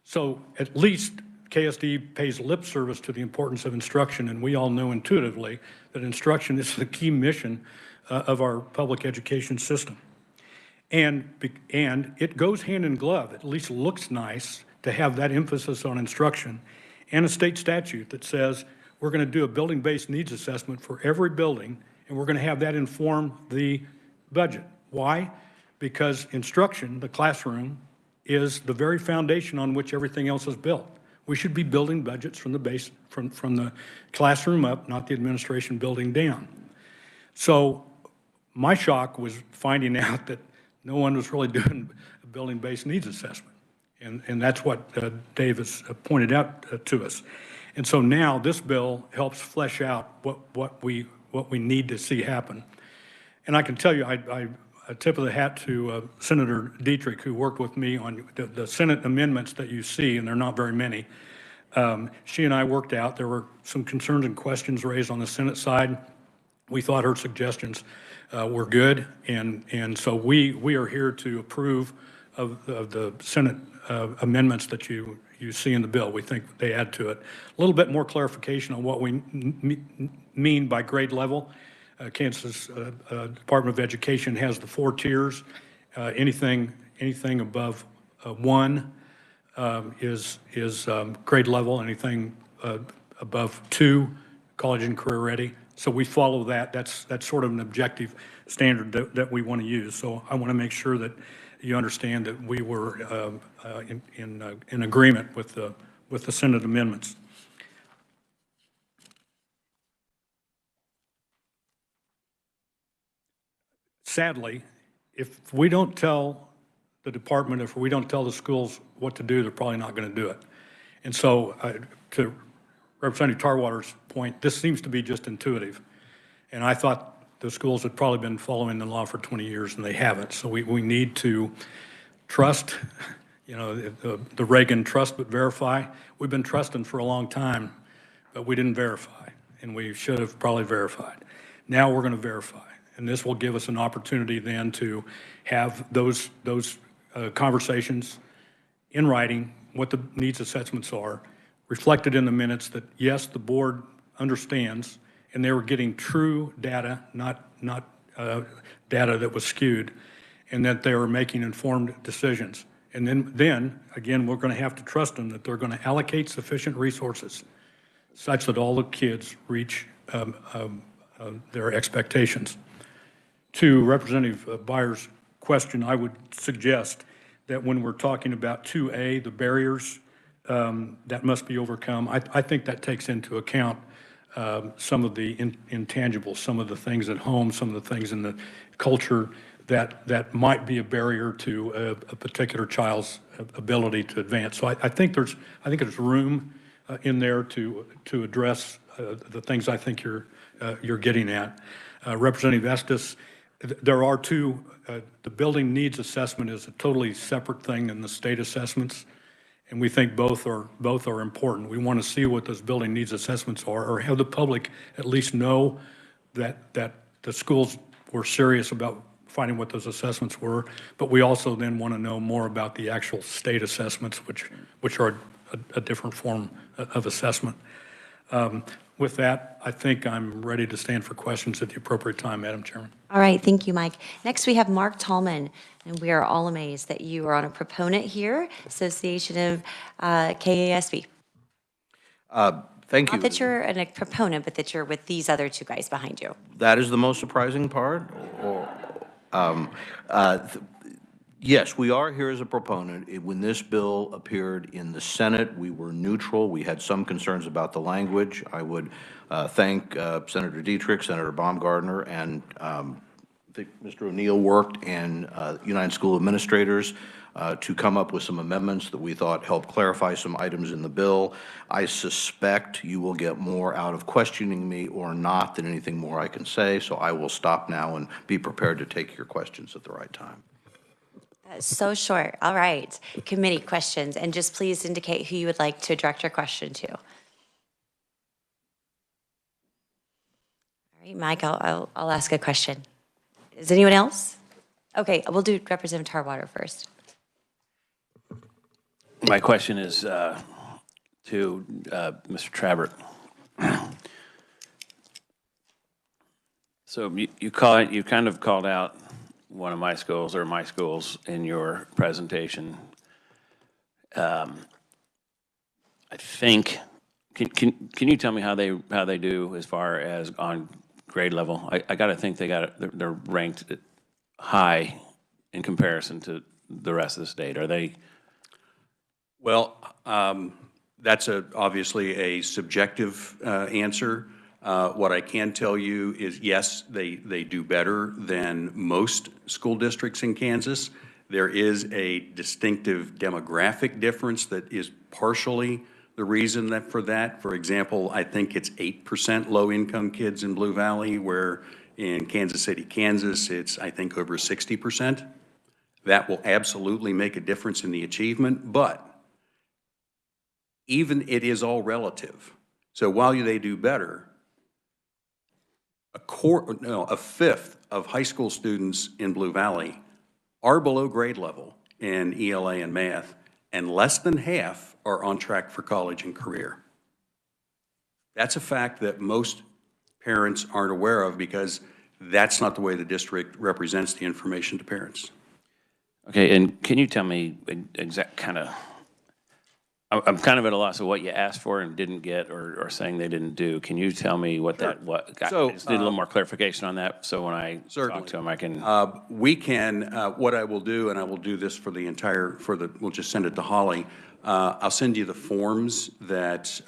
So at least KSD pays lip service to the importance of instruction, and we all know intuitively that instruction is the key mission of our public education system. And it goes hand in glove, at least looks nice to have that emphasis on instruction, and a state statute that says we're going to do a building-based needs assessment for every building, and we're going to have that inform the budget. Why? Because instruction, the classroom, is the very foundation on which everything else is built. We should be building budgets from the base, from the classroom up, not the administration building down. So my shock was finding out that no one was really doing a building-based needs assessment. And that's what Dave has pointed out to us. And so now this bill helps flesh out what we need to see happen. And I can tell you, I tip of the hat to Senator Dietrich, who worked with me on the Senate amendments that you see, and they're not very many. She and I worked out. There were some concerns and questions raised on the Senate side. We thought her suggestions were good, and so we are here to approve of the Senate amendments that you see in the bill. We think they add to it. A little bit more clarification on what we mean by grade level. Kansas Department of Education has the 4 tiers. Anything above 1 is grade level. Anything above 2, college and career ready. So we follow that. That's sort of an objective standard that we want to use. So I want to make sure that you understand that we were in agreement with the Senate amendments. Sadly, if we don't tell the department, if we don't tell the schools what to do, they're probably not going to do it. And so to Representative Tarwater's point, this seems to be just intuitive. And I thought the schools had probably been following the law for 20 years, and they haven't. So we need to trust, you know, the Reagan trust but verify. We've been trusting for a long time, but we didn't verify, and we should have probably verified. Now we're going to verify, and this will give us an opportunity then to have those conversations in writing, what the needs assessments are, reflected in the minutes that, yes, the board understands, and they were getting true data, not data that was skewed, and that they were making informed decisions. And then again, we're going to have to trust them that they're going to allocate sufficient resources such that all the kids reach their expectations. To Representative Byers' question, I would suggest that when we're talking about 2A, the barriers that must be overcome, I think that takes into account some of the intangibles, some of the things at home, some of the things in the culture that might be a barrier to a particular child's ability to advance. So I think there's room in there to address the things I think you're getting at. Representative Estes, there are two. The building needs assessment is a totally separate thing than the state assessments, and we think both are important. We want to see what those building needs assessments are, or have the public at least know that the schools were serious about finding what those assessments were. But we also then want to know more about the actual state assessments, which are a different form of assessment. With that, I think I'm ready to stand for questions at the appropriate time, Madam Chairman. All right, thank you, Mike. Next, we have Mark Tallman, and we are all amazed that you are on a proponent here, Association of KASB. Thank you. Not that you're a proponent, but that you're with these other two guys behind you. That is the most surprising part. Yes, we are here as a proponent. When this bill appeared in the Senate, we were neutral. We had some concerns about the language. I would thank Senator Dietrich, Senator Baumgardner, and I think Mr. O'Neill worked in United School Administrators to come up with some amendments that we thought helped clarify some items in the bill. I suspect you will get more out of questioning me or not than anything more I can say, so I will stop now and be prepared to take your questions at the right time. That's so short. All right. Committee questions, and just please indicate who you would like to direct your question to. All right, Mike, I'll ask a question. Is anyone else? Okay, we'll do Representative Tarwater first. My question is to Mr. Trabert. So you kind of called out one of my schools in your presentation. I think, can you tell me how they do as far as on grade level? I got to think they're ranked high in comparison to the rest of the state. Are they? Well, that's obviously a subjective answer. What I can tell you is, yes, they do better than most school districts in Kansas. There is a distinctive demographic difference that is partially the reason for that. For example, I think it's 8% low-income kids in Blue Valley, where in Kansas City, Kansas, it's, I think, over 60%. That will absolutely make a difference in the achievement, but even it is all relative. So while they do better, a fifth of high school students in Blue Valley are below grade level in ELA and math, and less than half are on track for college and career. That's a fact that most parents aren't aware of because that's not the way the district represents the information to parents. Okay, and can you tell me exact kind of, I'm kind of at a loss of what you asked for and didn't get or saying they didn't do. Can you tell me what that, what, So, I just need a little more clarification on that, so when I talk to them, I can. We can, what I will do, and I will do this for the entire, we'll just send it to Holly. I'll send you the forms that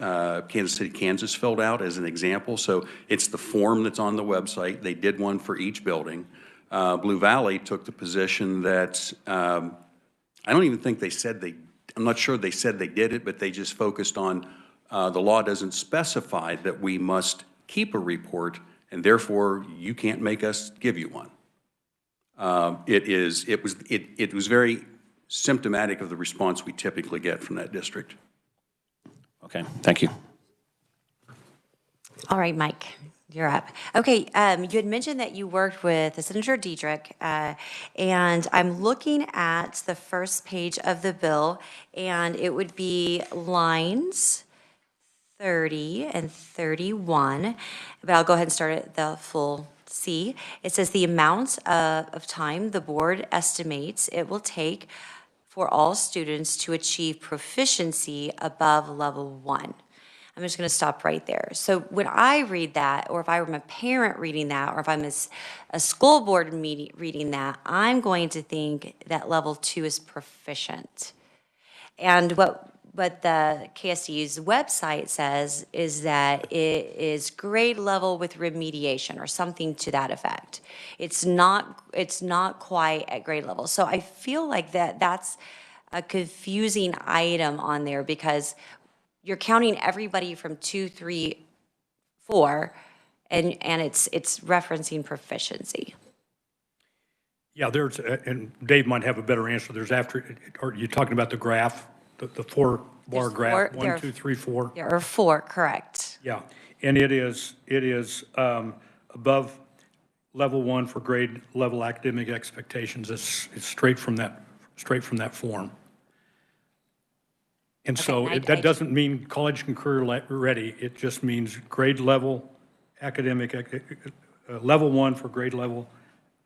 Kansas City, Kansas filled out as an example. So it's the form that's on the website. They did one for each building. Blue Valley took the position that, I don't even think they said I'm not sure they said they did it, but they just focused on the law doesn't specify that we must keep a report, and therefore you can't make us give you one. It was very symptomatic of the response we typically get from that district. Okay, thank you. All right, Mike, you're up. Okay, you had mentioned that you worked with Senator Diedrich, and I'm looking at the first page of the bill, and it would be lines 30 and 31, but I'll go ahead and start at the full C. It says the amount of time the board estimates it will take for all students to achieve proficiency above level 1. I'm just going to stop right there. So when I read that, or if I'm a parent reading that, or if I'm a school board reading that, I'm going to think that level 2 is proficient. And what the KSD's website says is that it is grade level with remediation or something to that effect. It's not quite at grade level. So I feel like that's a confusing item on there because you're counting everybody from 2, 3, 4, and it's referencing proficiency. Yeah, there's, and Dave might have a better answer. There's after, are you talking about the graph, the 4-bar graph, 1, 2, 3, 4? There are 4, correct. Yeah, and it is above level 1 for grade level academic expectations. It's straight from that form. And so that doesn't mean college and career ready. It just means grade level academic, level 1 for grade level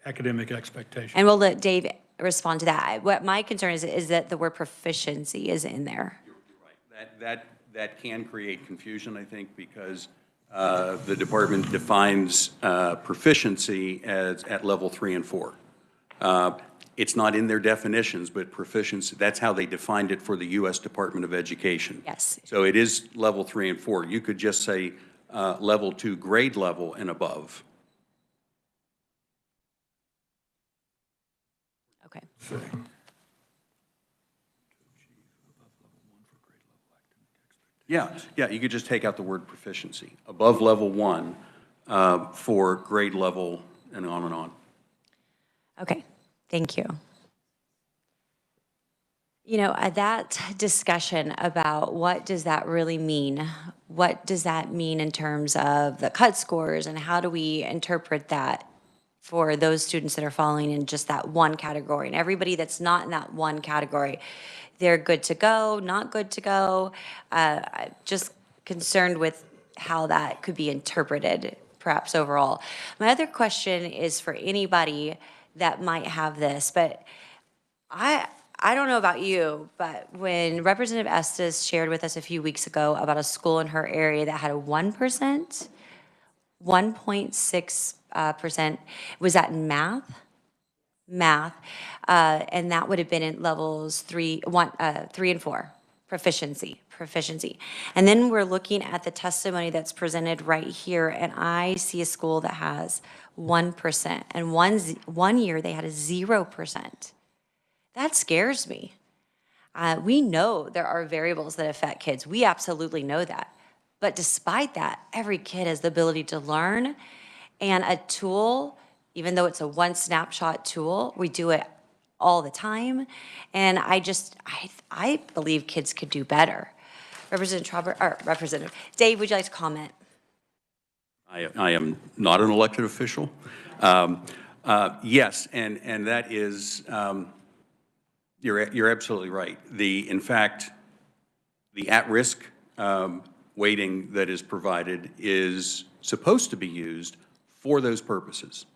academic expectations. And we'll let Dave respond to that. What my concern is that the word proficiency is in there. You're right. That can create confusion, I think, because the department defines proficiency as at level 3 and 4. It's not in their definitions, but proficiency, that's how they defined it for the U.S. Department of Education. Yes. So it is level 3 and 4. You could just say level 2 grade level and above. Okay. Yeah, you could just take out the word proficiency. Above level 1 for grade level and on and on. Okay, thank you. You know, that discussion about what does that really mean? What does that mean in terms of the cut scores and how do we interpret that for those students that are falling in just that one category? And everybody that's not in that one category, they're good to go, not good to go. Just concerned with how that could be interpreted, perhaps overall. My other question is for anybody that might have this, but I don't know about you, but when Representative Usds shared with us a few weeks ago about a school in her area that had a 1%, 1.6%, was that in math, and that would have been in levels 3 and 4, proficiency. And then we're looking at the testimony that's presented right here, and I see a school that has 1%, and one year they had a 0%. That scares me. We know there are variables that affect kids. We absolutely know that. But despite that, every kid has the ability to learn, and a tool, even though it's a one snapshot tool, we do it all the time. And I believe kids could do better. Representative Dave, would you like to comment? I am not an elected official. Yes, and that is, you're absolutely right. In fact, the at-risk weighting that is provided is supposed to be used for those purposes.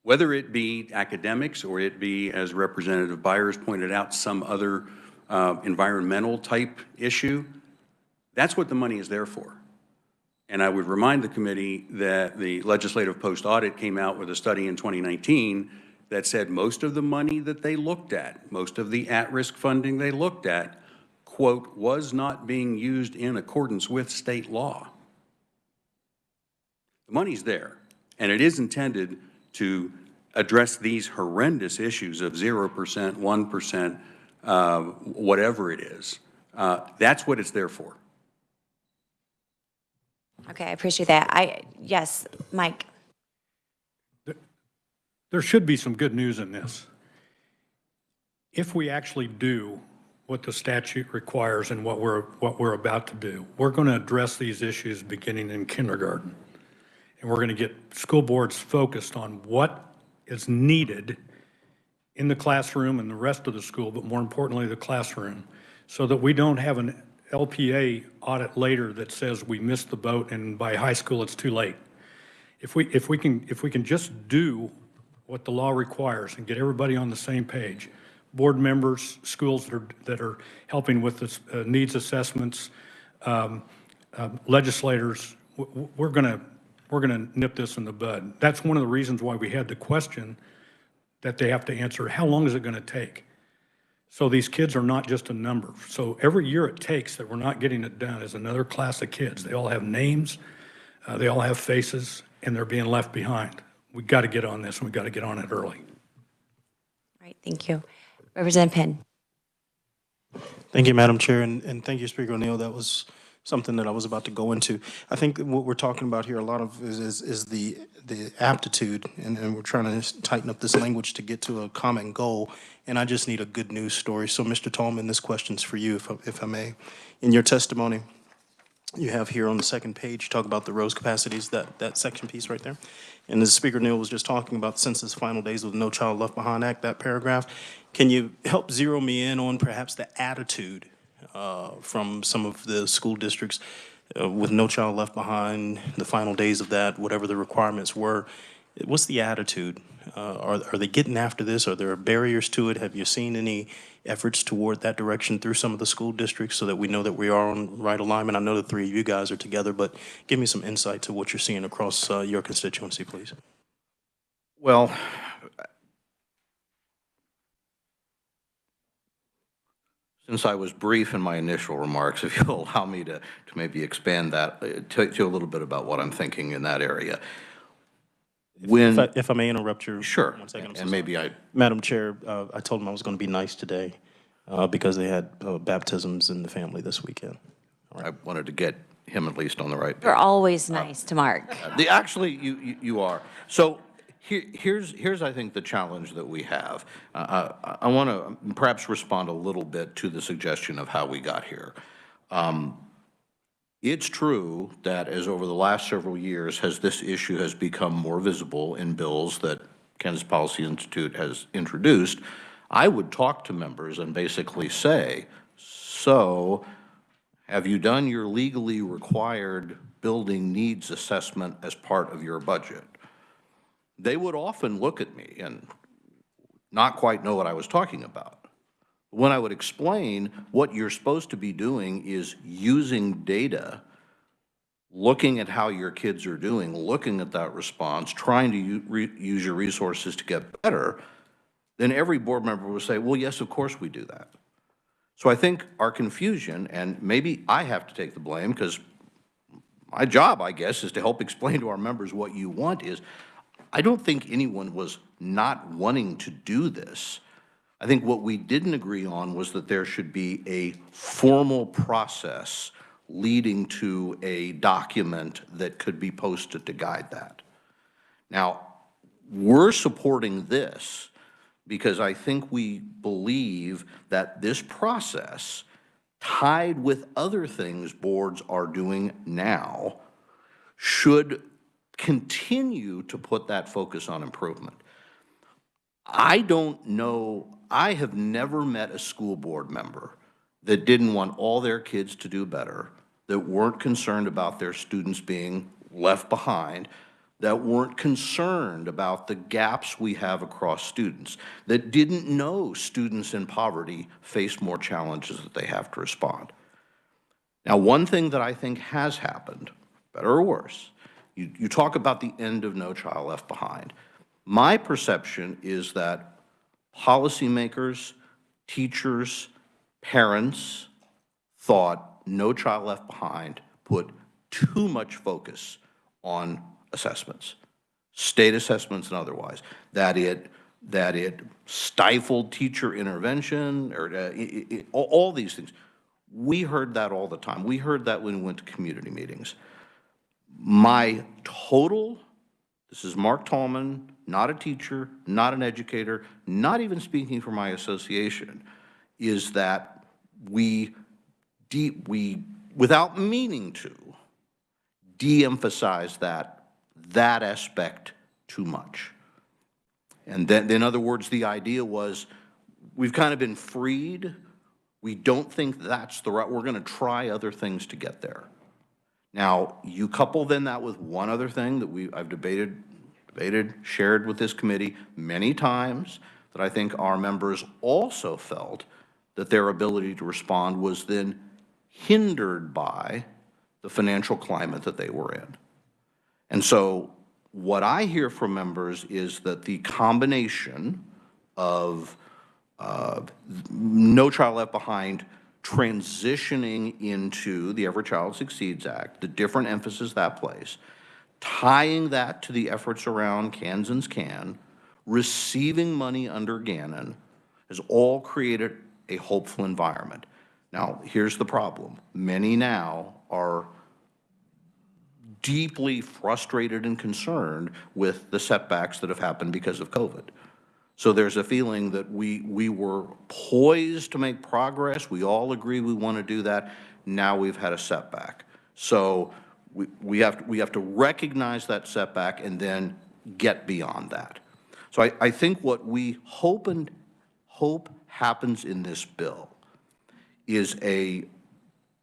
Whether it be academics or it be, as Representative Byers pointed out, some other environmental type issue, that's what the money is there for. And I would remind the committee that the legislative post-audit came out with a study in 2019 that said most of the money that they looked at, most of the at-risk funding they looked at, quote, was not being used in accordance with state law. The money's there, and it is intended to address these horrendous issues of 0%, 1%, whatever it is. That's what it's there for. Okay, I appreciate that. Yes, Mike. There should be some good news in this. If we actually do what the statute requires and what we're about to do, we're going to address these issues beginning in kindergarten. And we're going to get school boards focused on what is needed in the classroom and the rest of the school, but more importantly, the classroom, so that we don't have an LPA audit later that says we missed the boat and by high school it's too late. If we can just do what the law requires and get everybody on the same page, board members, schools that are helping with this needs assessments, legislators, we're gonna nip this in the bud. That's one of the reasons why we had the question that they have to answer, how long is it gonna take? So these kids are not just a number. So every year it takes that we're not getting it done is another class of kids. They all have names, they all have faces, and they're being left behind. We got to get on this, and we got to get on it early. All right, thank you. Representative Penn. Thank you, Madam Chair, and thank you, Speaker O'Neill. That was something that I was about to go into. I think what we're talking about here a lot of is the aptitude, and we're trying to tighten up this language to get to a common goal, and I just need a good news story. So, Mr. Tallman, this question's for you, if I may. In your testimony, you have here on the second page, talk about the rose capacities, that section piece right there. And as Speaker Neal was just talking about census final days with No Child Left Behind Act, that paragraph, can you help zero me in on perhaps the attitude from some of the school districts with No Child Left Behind, the final days of that, whatever the requirements were? What's the attitude? Are they getting after this? Are there barriers to it? Have you seen any efforts toward that direction through some of the school districts so that we know that we are on right alignment? I know the three of you guys are together, but give me some insight to what you're seeing across your constituency, please. Well, since I was brief in my initial remarks, if you'll allow me to maybe expand that, tell you a little bit about what I'm thinking in that area. If I may interrupt you. Sure. 1 second. And maybe Madam Chair, I told them I was going to be nice today because they had baptisms in the family this weekend. I wanted to get him at least on the right page. You're always nice to Mark. Actually, you are. So here's I think the challenge that we have. I want to perhaps respond a little bit to the suggestion of how we got here. It's true that as over the last several years, as this issue has become more visible in bills that Kansas Policy Institute has introduced, I would talk to members and basically say, so have you done your legally required building needs assessment as part of your budget? They would often look at me and not quite know what I was talking about. When I would explain what you're supposed to be doing is using data, looking at how your kids are doing, looking at that response, trying to use your resources to get better, then every board member would say, well, yes, of course we do that. So I think our confusion, and maybe I have to take the blame because my job, I guess, is to help explain to our members what you want is, I don't think anyone was not wanting to do this. I think what we didn't agree on was that there should be a formal process leading to a document that could be posted to guide that. Now, we're supporting this because I think we believe that this process, tied with other things boards are doing now, should continue to put that focus on improvement. I don't know, I have never met a school board member that didn't want all their kids to do better, that weren't concerned about their students being left behind, that weren't concerned about the gaps we have across students, that didn't know students in poverty face more challenges that they have to respond. Now, one thing that I think has happened, better or worse, you talk about the end of No Child Left Behind. My perception is that policymakers, teachers, parents thought No Child Left Behind put too much focus on assessments, state assessments and otherwise, that it stifled teacher intervention, or all these things. We heard that all the time. We heard that when we went to community meetings. This is Mark Tallman, not a teacher, not an educator, not even speaking for my association, is that we without meaning to, de-emphasize that aspect too much. And then, in other words, the idea was, we've kind of been freed. We don't think that's the right, we're going to try other things to get there. Now, you couple then that with one other thing that I've debated, shared with this committee many times, that I think our members also felt that their ability to respond was then hindered by the financial climate that they were in. And so what I hear from members is that the combination of No Child Left Behind transitioning into the Every Child Succeeds Act, the different emphasis that plays, tying that to the efforts around Kansans Can, receiving money under Gannon, has all created a hopeful environment. Now, here's the problem. Many now are deeply frustrated and concerned with the setbacks that have happened because of COVID. So there's a feeling that we were poised to make progress. We all agree we want to do that. Now we've had a setback. So we have to recognize that setback and then get beyond that. So I think what we hope happens in this bill is a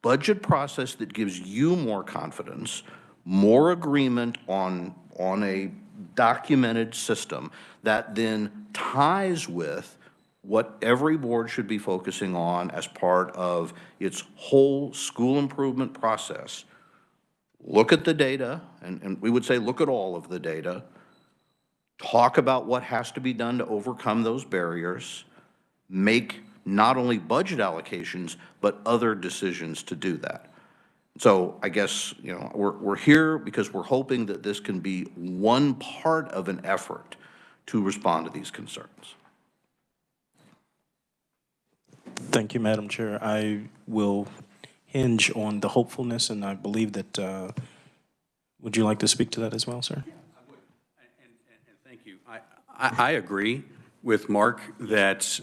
budget process that gives you more confidence, more agreement on a documented system that then ties with what every board should be focusing on as part of its whole school improvement process. Look at the data, and we would say look at all of the data, talk about what has to be done to overcome those barriers, make not only budget allocations, but other decisions to do that. So I guess, you know, we're here because we're hoping that this can be one part of an effort to respond to these concerns. Thank you, Madam Chair. I will hinge on the hopefulness, and I believe that, would you like to speak to that as well, sir? Yeah, I would, and thank you. I agree with Mark that,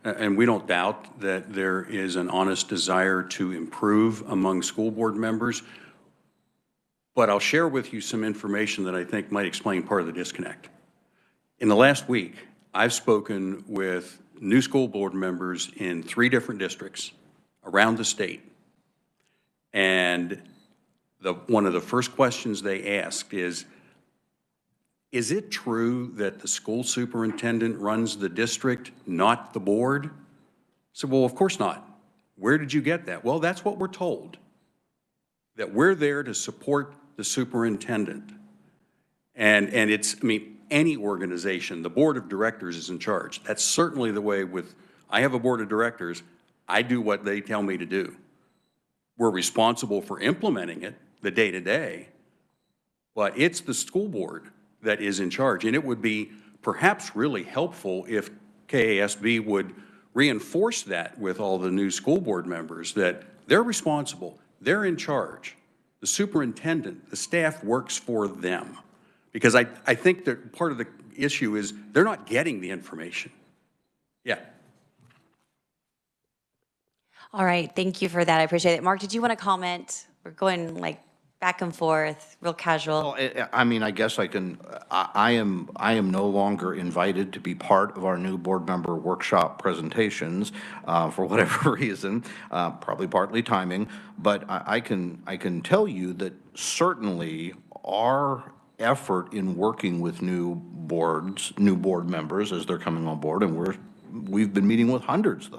and we don't doubt that there is an honest desire to improve among school board members, but I'll share with you some information that I think might explain part of the disconnect. In the last week, I've spoken with new school board members in 3 different districts around the state, and one of the first questions they asked is it true that the school superintendent runs the district, not the board? I said, well, of course not. Where did you get that? Well, that's what we're told, that we're there to support the superintendent. And it's, I mean, any organization, the board of directors is in charge. That's certainly the way with, I have a board of directors, I do what they tell me to do. We're responsible for implementing it, the day-to-day, but it's the school board that is in charge. And it would be perhaps really helpful if KASB would reinforce that with all the new school board members, that they're responsible, they're in charge. The superintendent, the staff works for them. Because I think that part of the issue is they're not getting the information. Yeah. All right, thank you for that. I appreciate it. Mark, did you want to comment? We're going like back and forth, real casual. Well, I mean, I guess I can, I am no longer invited to be part of our new board member workshop presentations for whatever reason, probably partly timing. But I can tell you that certainly our effort in working with new board members as they're coming on board, and we've been meeting with hundreds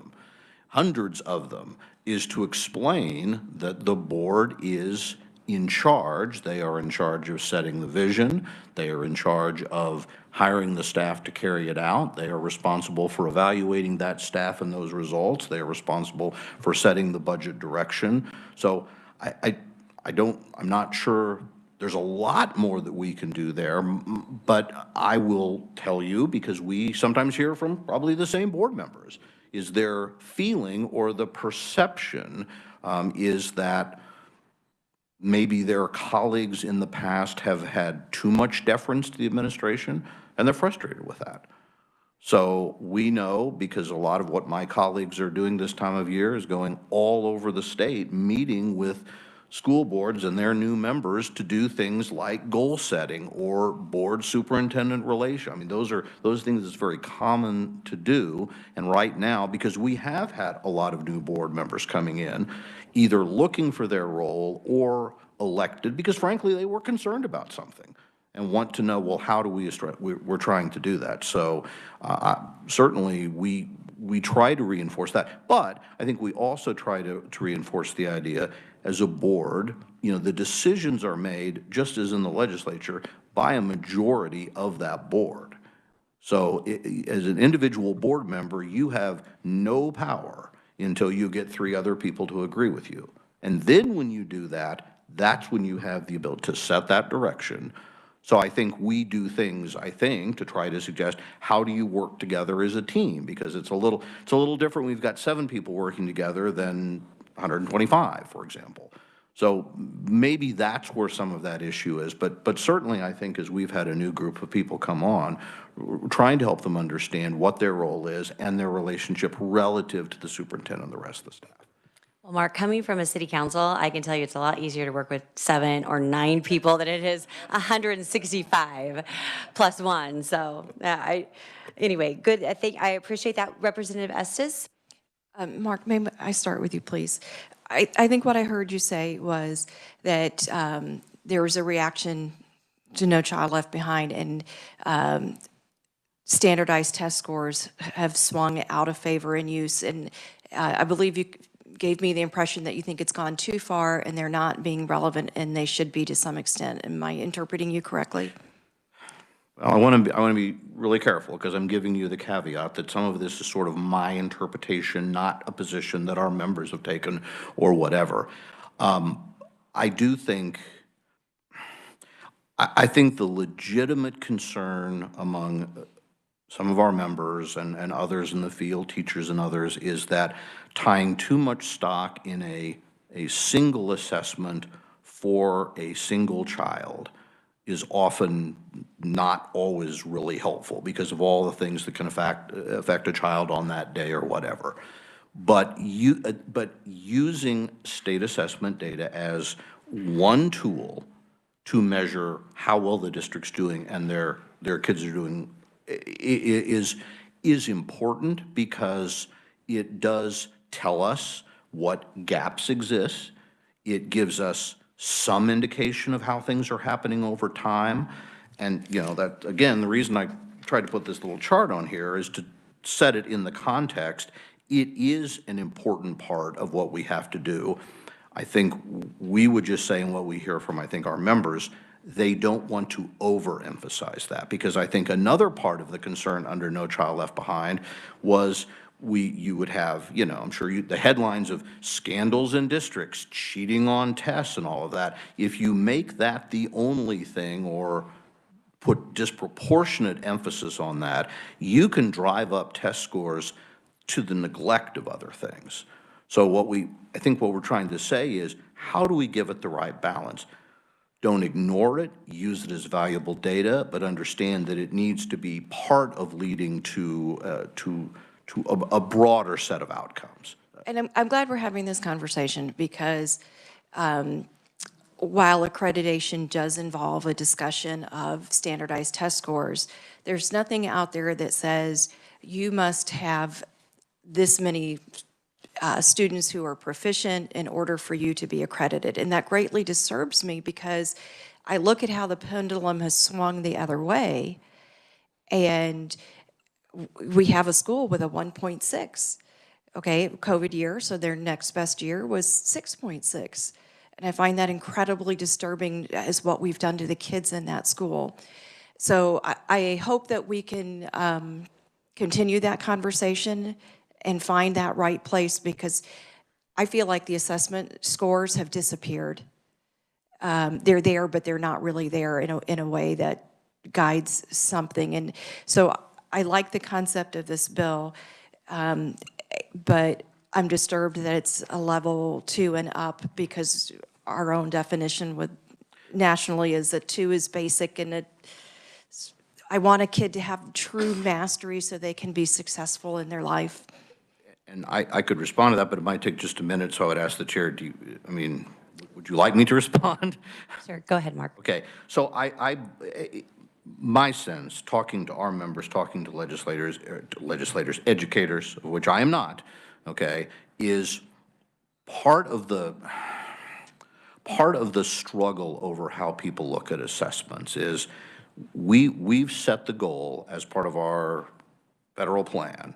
of them, is to explain that the board is in charge. They are in charge of setting the vision. They are in charge of hiring the staff to carry it out. They are responsible for evaluating that staff and those results. They are responsible for setting the budget direction. So I'm not sure there's a lot more that we can do there, but I will tell you, because we sometimes hear from probably the same board members, is their feeling or the perception is that maybe their colleagues in the past have had too much deference to the administration, and they're frustrated with that. So we know, because a lot of what my colleagues are doing this time of year is going all over the state, meeting with school boards and their new members to do things like goal setting or board superintendent relation. I mean, those things that's very common to do. And right now, because we have had a lot of new board members coming in, either looking for their role or elected, because frankly, they were concerned about something and want to know, well, how do we're trying to do that. So certainly we try to reinforce that, but I think we also try to reinforce the idea as a board, the decisions are made, just as in the legislature, by a majority of that board. So as an individual board member, you have no power until you get 3 other people to agree with you. And then when you do that, that's when you have the ability to set that direction. So I think we do things, to try to suggest, how do you work together as a team? Because it's a little different. We've got 7 people working together than 125, for example. So maybe that's where some of that issue is. But certainly I think as we've had a new group of people come on, we're trying to help them understand what their role is and their relationship relative to the superintendent and the rest of the staff. Well, Mark, coming from a city council, I can tell you it's a lot easier to work with 7 or 9 people than it is 165 plus 1. So anyway, good. I appreciate that. Representative Usds? Mark, may I start with you, please? I think what I heard you say was that there was a reaction to No Child Left Behind, and standardized test scores have swung out of favor in use. And I believe you gave me the impression that you think it's gone too far and they're not being relevant, and they should be to some extent. Am I interpreting you correctly? Well, I want to be really careful, because I'm giving you the caveat that some of this is sort of my interpretation, not a position that our members have taken or whatever. I think the legitimate concern among some of our members and others in the field, teachers and others, is that tying too much stock in a single assessment for a single child is often not always really helpful because of all the things that can affect a child on that day or whatever. But using state assessment data as one tool to measure how well the district's doing and their kids are doing is important, because it does tell us what gaps exist. It gives us some indication of how things are happening over time. And, that, again, the reason I tried to put this little chart on here is to set it in the context. It is an important part of what we have to do. I think we would just say, and what we hear from, I think, our members, they don't want to overemphasize that, because I think another part of the concern under No Child Left Behind was you would have, I'm sure the headlines of scandals in districts, cheating on tests and all of that. If you make that the only thing or put disproportionate emphasis on that, you can drive up test scores to the neglect of other things. So I think what we're trying to say is, how do we give it the right balance? Don't ignore it, use it as valuable data, but understand that it needs to be part of leading to a broader set of outcomes. And I'm glad we're having this conversation, because while accreditation does involve a discussion of standardized test scores, there's nothing out there that says you must have this many students who are proficient in order for you to be accredited. And that greatly disturbs me because I look at how the pendulum has swung the other way, and we have a school with a 1.6. Okay, COVID year, so their next best year was 6.6. And I find that incredibly disturbing as what we've done to the kids in that school. So I hope that we can continue that conversation and find that right place, because I feel like the assessment scores have disappeared. They're there, but they're not really there in a way that guides something. And so I like the concept of this bill, but I'm disturbed that it's a level 2 and up, because our own definition with nationally is that 2 is basic, and I want a kid to have true mastery so they can be successful in their life. And I could respond to that, but it might take just a minute, so I would ask the chair, would you like me to respond? Sure, go ahead, Mark. Okay, so my sense, talking to our members, talking to legislators, educators, of which I am not, okay, is part of the struggle over how people look at assessments is we've set the goal as part of our federal plan.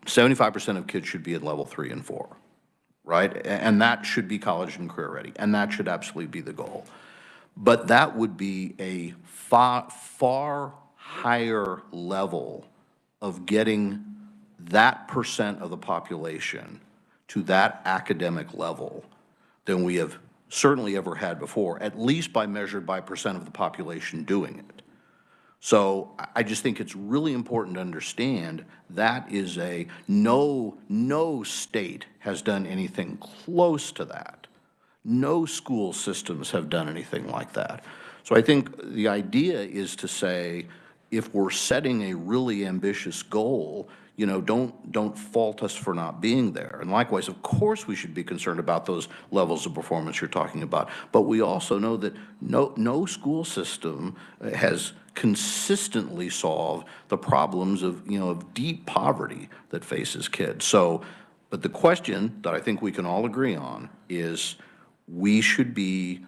75% of kids should be at level 3 and 4, right? And that should be college and career ready, and that should absolutely be the goal. But that would be a far higher level of getting that percent of the population to that academic level than we have certainly ever had before, at least by measured by percent of the population doing it. So I just think it's really important to understand that is no state has done anything close to that. No school systems have done anything like that. So I think the idea is to say, if we're setting a really ambitious goal, don't fault us for not being there. And likewise, of course, we should be concerned about those levels of performance you're talking about. But we also know that no school system has consistently solved the problems of deep poverty that faces kids. So, but the question that I think we can all agree on is we should be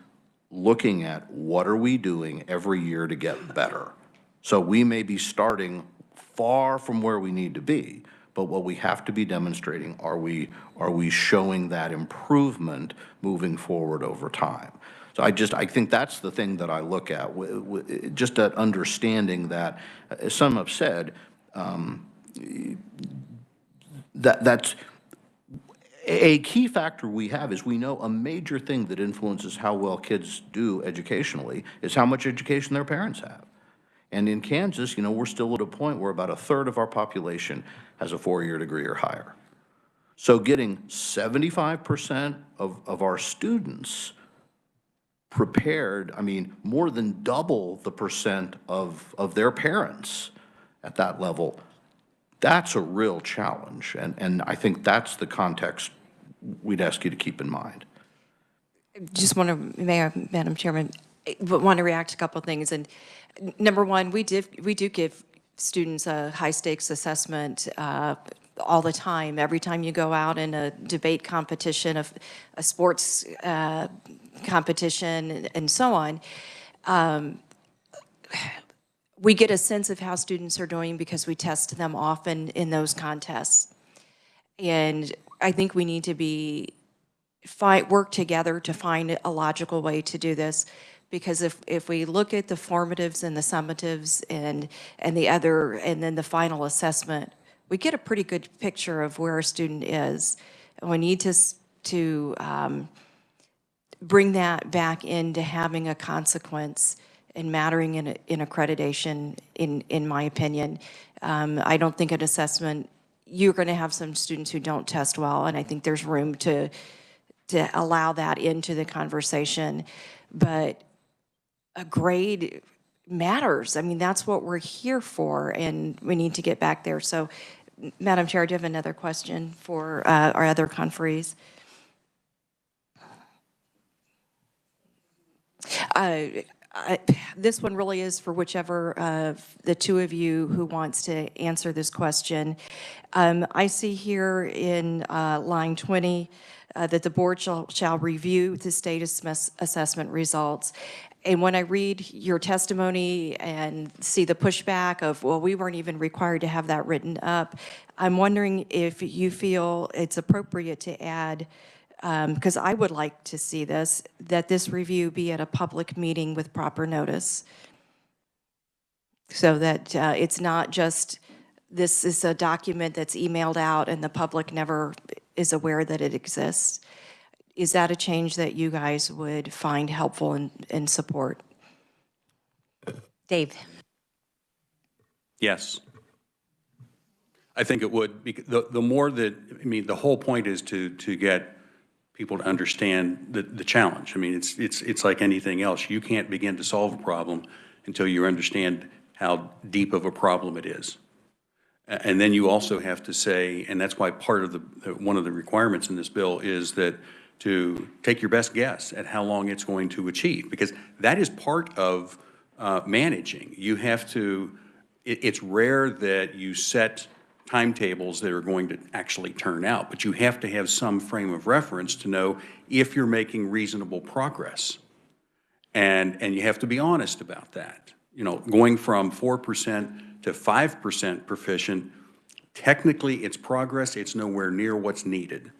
looking at what are we doing every year to get better. So we may be starting far from where we need to be, but what we have to be demonstrating, are we showing that improvement moving forward over time? So I think that's the thing that I look at, just that understanding that, as some have said, that's a key factor we have is we know a major thing that influences how well kids do educationally is how much education their parents have. And in Kansas, we're still at a point where about 1/3 of our population has a 4-year degree or higher. So getting 75% of our students prepared, more than double the percent of their parents at that level, that's a real challenge. And I think that's the context we'd ask you to keep in mind. Just want to, Madam Chairman, but want to react to a couple of things. And number one, we do give students a high-stakes assessment all the time. Every time you go out in a debate competition, a sports competition, and so on, we get a sense of how students are doing because we test them often in those contests. And I think we need to work together to find a logical way to do this. Because if we look at the formatives and the summatives and then the final assessment, we get a pretty good picture of where a student is. And we need to bring that back into having a consequence and mattering in accreditation, in my opinion. I don't think an assessment, you're going to have some students who don't test well, and I think there's room to allow that into the conversation. But a grade matters. That's what we're here for, and we need to get back there. So, Madam Chair, do you have another question for our other conferees? This one really is for whichever of the two of you who wants to answer this question. I see here in line 20 that the board shall review the state assessment results. And when I read your testimony and see the pushback of, well, we weren't even required to have that written up, I'm wondering if you feel it's appropriate to add, because I would like to see this, that this review be at a public meeting with proper notice. So that it's not just, this is a document that's emailed out and the public never is aware that it exists. Is that a change that you guys would find helpful and support? Dave. Yes. I think it would. The more that, I mean, the whole point is to get people to understand the challenge. I mean, it's like anything else. You can't begin to solve a problem until you understand how deep of a problem it is. And then you also have to say, and that's why part of one of the requirements in this bill is that to take your best guess at how long it's going to achieve, because that is part of managing. You have to, it's rare that you set timetables that are going to actually turn out, but you have to have some frame of reference to know if you're making reasonable progress. And you have to be honest about that. You know, going from 4% to 5% proficient, technically it's progress, it's nowhere near what's needed.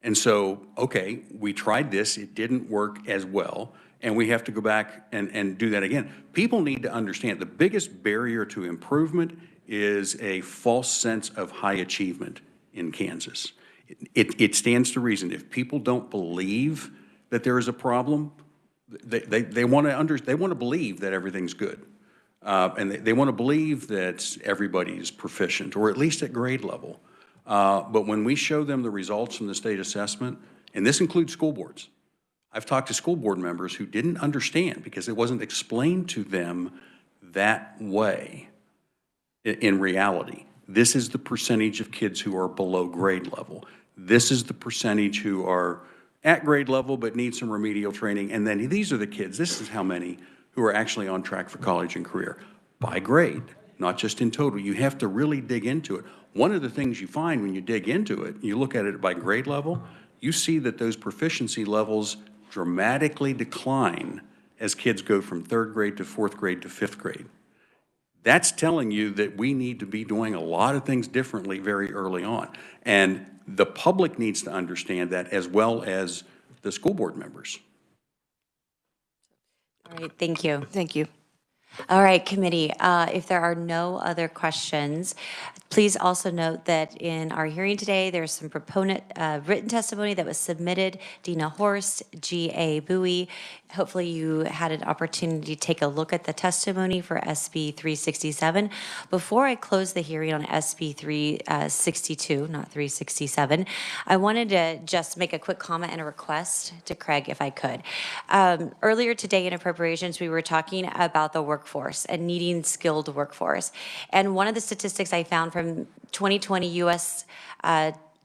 And so, okay, we tried this, it didn't work as well, and we have to go back and do that again. People need to understand the biggest barrier to improvement is a false sense of high achievement in Kansas. It stands to reason. If people don't believe that there is a problem, they want to believe that everything's good. And they want to believe that everybody's proficient, or at least at grade level. But when we show them the results from the state assessment, and this includes school boards, I've talked to school board members who didn't understand because it wasn't explained to them that way in reality. This is the percentage of kids who are below grade level. This is the percentage who are at grade level but need some remedial training. And then these are the kids, this is how many who are actually on track for college and career by grade, not just in total. You have to really dig into it. One of the things you find when you dig into it, you look at it by grade level, you see that those proficiency levels dramatically decline as kids go from 3rd grade to 4th grade to 5th grade. That's telling you that we need to be doing a lot of things differently very early on. And the public needs to understand that, as well as the school board members. All right, thank you. Thank you. All right, committee, if there are no other questions, please also note that in our hearing today, there's some proponent written testimony that was submitted. Dina Horst, G.A. Bowie. Hopefully you had an opportunity to take a look at the testimony for SB 367. Before I close the hearing on SB 362, not 367, I wanted to just make a quick comment and a request to Craig, if I could. Earlier today in appropriations, we were talking about the workforce and needing skilled workforce. And one of the statistics I found from 2020 U.S.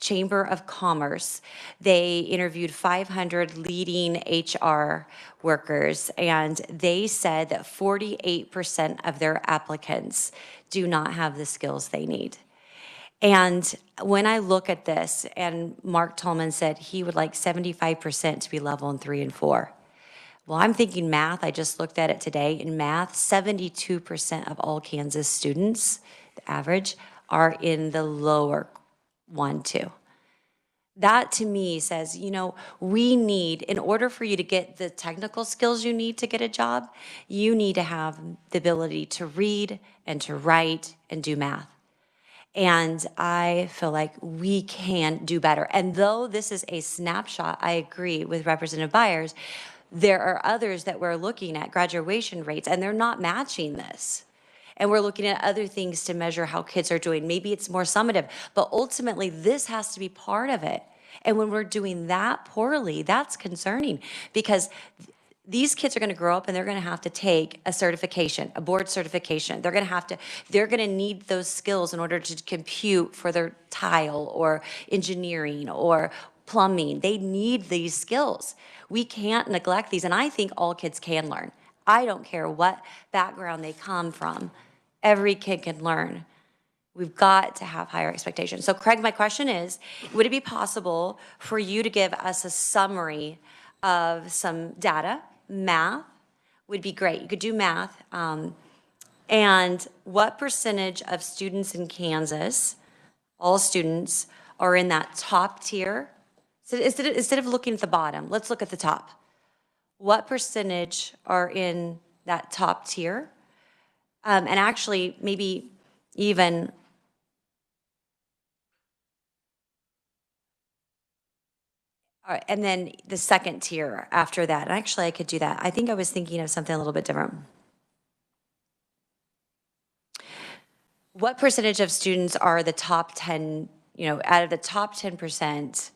Chamber of Commerce, they interviewed 500 leading HR workers, and they said that 48% of their applicants do not have the skills they need. And when I look at this, and Mark Tolman said he would like 75% to be level in 3 and 4. Well, I'm thinking math. I just looked at it today. In math, 72% of all Kansas students, the average, are in the lower 1, 2. That to me says, you know, we need, in order for you to get the technical skills you need to get a job, you need to have the ability to read and to write and do math. And I feel like we can do better. And though this is a snapshot, I agree with Representative Byers, there are others that we're looking at, graduation rates, and they're not matching this. And we're looking at other things to measure how kids are doing. Maybe it's more summative, but ultimately this has to be part of it. And when we're doing that poorly, that's concerning, because these kids are going to grow up and they're going to have to take a certification, a board certification. They're going to need those skills in order to compute for their tile or engineering or plumbing. They need these skills. We can't neglect these, and I think all kids can learn. I don't care what background they come from. Every kid can learn. We've got to have higher expectations. So Craig, my question is, would it be possible for you to give us a summary of some data? Math would be great. You could do math. And what percentage of students in Kansas, all students, are in that top tier? So instead of looking at the bottom, let's look at the top. What percentage are in that top tier? And actually, maybe even and then the second tier after that. And actually, I could do that. I think I was thinking of something a little bit different. What percentage of students are the top 10, out of the top 10%?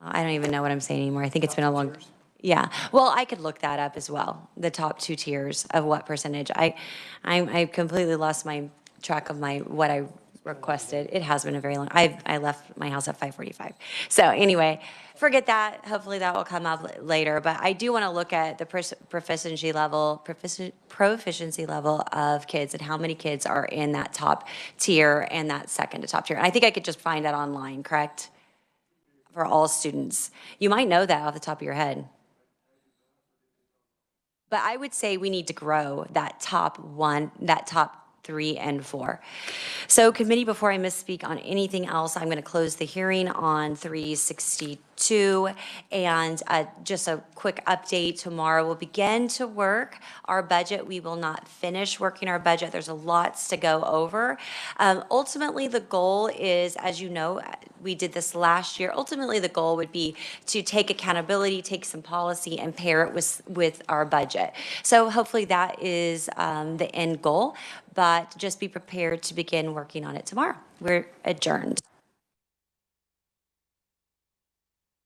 I don't even know what I'm saying anymore. I think it's been a long, yeah. Well, I could look that up as well. The top 2 tiers of what percentage. I completely lost my track of what I requested. It has been a very long, I left my house at 5:45. So anyway, forget that. Hopefully that will come up later. But I do want to look at the proficiency level of kids and how many kids are in that top tier and that second to top tier. And I think I could just find that online, correct? For all students. You might know that off the top of your head. But I would say we need to grow that top 3 and 4. So committee, before I misspeak on anything else, I'm going to close the hearing on 362. And just a quick update, tomorrow we'll begin to work our budget. We will not finish working our budget. There's a lots to go over. Ultimately, the goal is, as you know, we did this last year. Ultimately, the goal would be to take accountability, take some policy, and pair it with our budget. So hopefully that is the end goal, but just be prepared to begin working on it tomorrow. We're adjourned.